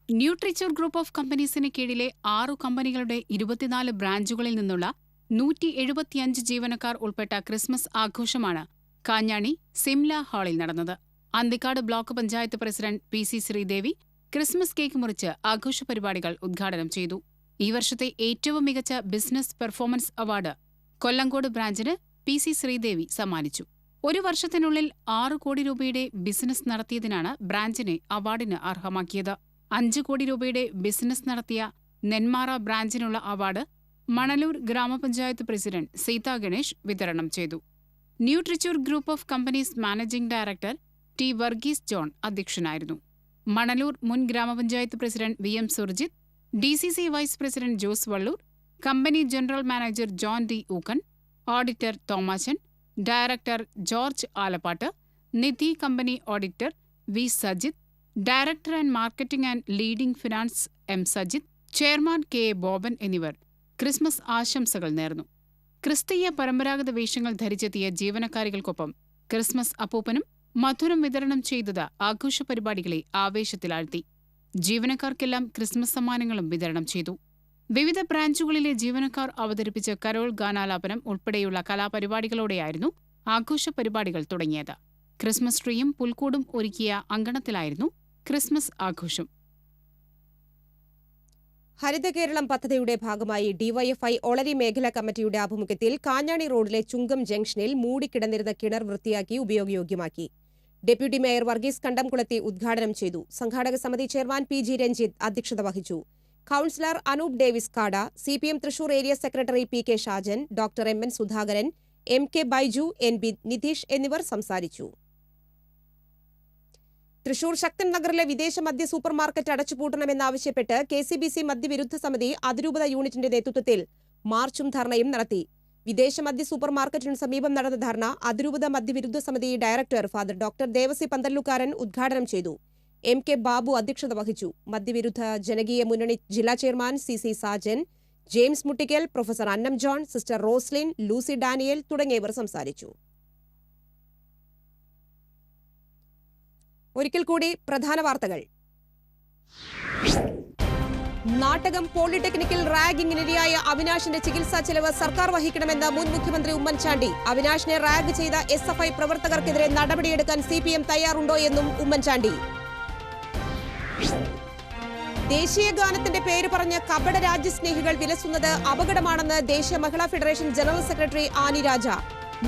Speaker 13: ന്യൂട്രിച്ചൂർ ഗ്രൂപ്പ് ഓഫ് കമ്പനീസിന് കീഴിലെ 6 കമ്പനികളുടെ 24 ബ്രാഞ്ചുകളിൽ നിന്നുള്ള 175 ജീവനക്കാർ ഉൾപ്പെട്ട ക്രിസ്മസ് ആഘോഷമാണ് കാഞ്ഞാണി സിംല ഹാളിൽ നടന്നത്. Anthikad block panchayat president PC Sreedevi Christmas cake മുറിച്ച് ആഘോഷ പരിപാടികൾ ഉദ്ഘാടനം ചെയ്തു. ഈ വർഷത്തെ ഏറ്റവും മികച്ച ബിസിനസ് പെർഫോമൻസ് അവാർഡ് കൊല്ലങ്കോട് ബ്രാഞ്ചിന് PC ശ്രീദേവി സമ്മാനിച്ചു. ഒരു വർഷത്തിനുള്ളിൽ 6 കോടി രൂപയുടെ ബിസിനസ് നടത്തിയതിനാണ് ബ്രാഞ്ചിനെ അവാർഡിന് അർഹമാക്കിയത്. 5 കോടി രൂപയുടെ ബിസിനസ് നടത്തിയ നെന്മാറ ബ്രാഞ്ചിനുള്ള അവാർഡ് മണലൂർ ഗ്രാമപഞ്ചായത്ത് പ്രസിഡന്റ് സീതാ ഗണേഷ് വിതരണം ചെയ്തു. ന്യൂട്രിച്ചൂർ group of companies managing director T Varghese John അധ്യക്ഷനായിരുന്നു. മണലൂർ മുൻ ഗ്രാമപഞ്ചായത്ത് president VM Surjith, DCC vice president Jose Vallur, company general manager John D Ookken, auditor Thomachan, director George Alappat, Nidhi company auditor V Sajith, director and marketing and leading finance M Sajith, chairman KA Boban എന്നിവർ ക്രിസ്മസ് ആശംസകൾ നേർന്നു. ക്രിസ്തീയ പരമ്പരാഗത വേഷങ്ങൾ ധരിച്ചെത്തിയ ജീവനക്കാരികൾക്കൊപ്പം ക്രിസ്മസ് അപ്പൂപ്പനും മധുരം വിതരണം ചെയ്തത് ആഘോഷ പരിപാടികളെ ആവേശത്തിലാഴ്ത്തി. ജീവനക്കാർക്കെല്ലാം ക്രിസ്മസ് സമ്മാനങ്ങളും വിതരണം ചെയ്തു. വിവിധ ബ്രാഞ്ചുകളിലെ ജീവനക്കാർ അവതരിപ്പിച്ച കരോൾ ഗാനാലാപനം ഉൾപ്പെടെയുള്ള കലാപരിപാടികളോടെയായിരുന്നു ആഘോഷ പരിപാടികൾ തുടങ്ങിയത്. ക്രിസ്മസ് ട്രീയും പുൽക്കൂടും ഒരുക്കിയ അങ്കണത്തിലായിരുന്നു ക്രിസ്മസ് ആഘോഷം.
Speaker 1: ഹരിത കേരളം പദ്ധതിയുടെ ഭാഗമായി DYFI ഒളരി മേഖലാ കമ്മിറ്റിയുടെ ആഭിമുഖ്യത്തിൽ കാഞ്ഞാണി റോഡിലെ ചുങ്കം ജംഗ്ഷനിൽ മൂടിക്കിടന്നിരുന്ന കിണർ വൃത്തിയാക്കി ഉപയോഗയോഗ്യമാക്കി. ഡെപ്യൂട്ടി മേയർ വർഗീസ് കണ്ടംകുളത്തി ഉദ്ഘാടനം ചെയ്തു. സംഘാടക സമിതി ചെയർമാൻ PG രഞ്ജിത്ത് അധ്യക്ഷത വഹിച്ചു. കൌൺസിലർ അനൂപ് ഡേവിസ് കാട, CPM Thrissur area secretary PK Shajan, doctor MN Sudhakaran, MK Baiju, NB Nitish എന്നിവർ സംസാരിച്ചു. തൃശൂർ ശക്തൻ നഗറിലെ വിദേശ മദ്യ സൂപ്പർ മാർക്കറ്റ് അടച്ചുപൂട്ടണമെന്നാവശ്യപ്പെട്ട് KCBC മദ്യവിരുദ്ധ സമിതി അതിരൂപത യൂണിറ്റിന്റെ നേതൃത്വത്തിൽ മാർച്ചും ധർണയും നടത്തി. വിദേശ മദ്യ സൂപ്പർ മാർക്കറ്റിന് സമീപം നടന്ന ധർണ അതിരൂപത മദ്യവിരുദ്ധ സമിതി ഡയറക്ടർ ഫാദർ ഡോക്ടർ ദേവസി പന്തല്ലൂക്കാരൻ ഉദ്ഘാടനം ചെയ്തു. MK ബാബു അധ്യക്ഷത വഹിച്ചു. മദ്യവിരുദ്ധ ജനകീയ മുന്നണി ജില്ലാ chairman CC Sajan, James Muttikkal, professor Annam John, sister Roslin, Lucy Daniel തുടങ്ങിയവർ സംസാരിച്ചു. ഒരിക്കൽ കൂടി പ്രധാന വാർത്തകൾ. നാട്ടകം പോളിടെക്നിക്കിൽ റാഗിങ്ങിനിരയായ അവിനാശിന്റെ ചികിത്സാ ചെലവ് സർക്കാർ വഹിക്കണമെന്ന് മുൻ മുഖ്യമന്ത്രി ഉമ്മൻചാണ്ടി. അവിനാശിനെ റാഗ് ചെയ്ത SFI പ്രവർത്തകർക്കെതിരെ നടപടിയെടുക്കാൻ CPM തയ്യാറുണ്ടോ എന്നും ഉമ്മൻചാണ്ടി. ദേശീയ ഗാനത്തിന്റെ പേര് പറഞ്ഞ് കപട രാജ്യസ്നേഹികൾ വിലസുന്നത് അപകടമാണെന്ന് ദേശീയ മഹിളാ federation general secretary Annie Raja.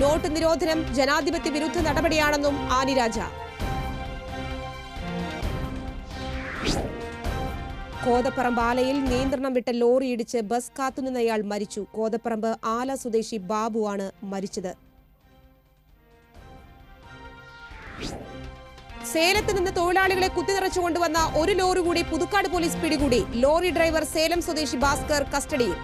Speaker 1: Note നിരോധനം ജനാധിപത്യ വിരുദ്ധ നടപടിയാണെന്നും ആനി രാജ. കോതപ്പറമ്പ് ആലയിൽ നിയന്ത്രണം വിട്ട ലോറി ഇടിച്ച് ബസ് കാത്തുനിന്നയാൾ മരിച്ചു. കോതപ്പറമ്പ് ആല സ്വദേശി ബാബുവാണ് മരിച്ചത്. സേലത്ത് നിന്ന് തൊഴിലാളികളെ കുത്തിനിറച്ചു കൊണ്ടുവന്ന ഒരു ലോറി കൂടി പുതുക്കാട് പോലീസ് പിടികൂടി. ലോറി ഡ്രൈവർ സേലം സ്വദേശി ഭാസ്കർ കസ്റ്റഡിയിൽ.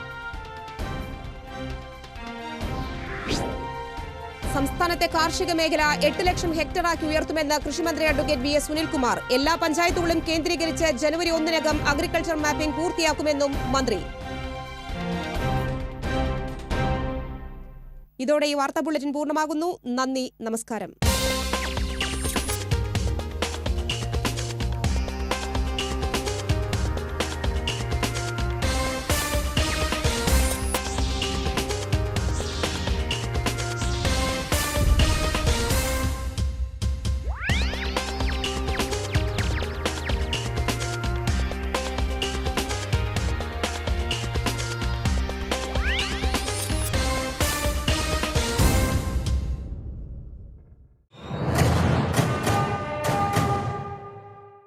Speaker 1: സംസ്ഥാനത്തെ കാർഷിക മേഖല 8 ലക്ഷം ഹെക്ടറാക്കി ഉയർത്തുമെന്ന് കൃഷിമന്ത്രി അഡ്വക്കേറ്റ് VS സുനിൽകുമാർ. എല്ലാ പഞ്ചായത്തുകളും കേന്ദ്രീകരിച്ച് ജനുവരി 1-നകം അഗ്രികൾച്ചർ മാപ്പിംഗ് പൂർത്തിയാക്കുമെന്നും മന്ത്രി. ഇതോടെ ഈ വാർത്താ ബുള്ളറ്റിൻ പൂർണ്ണമാകുന്നു. നന്ദി, നമസ്കാരം.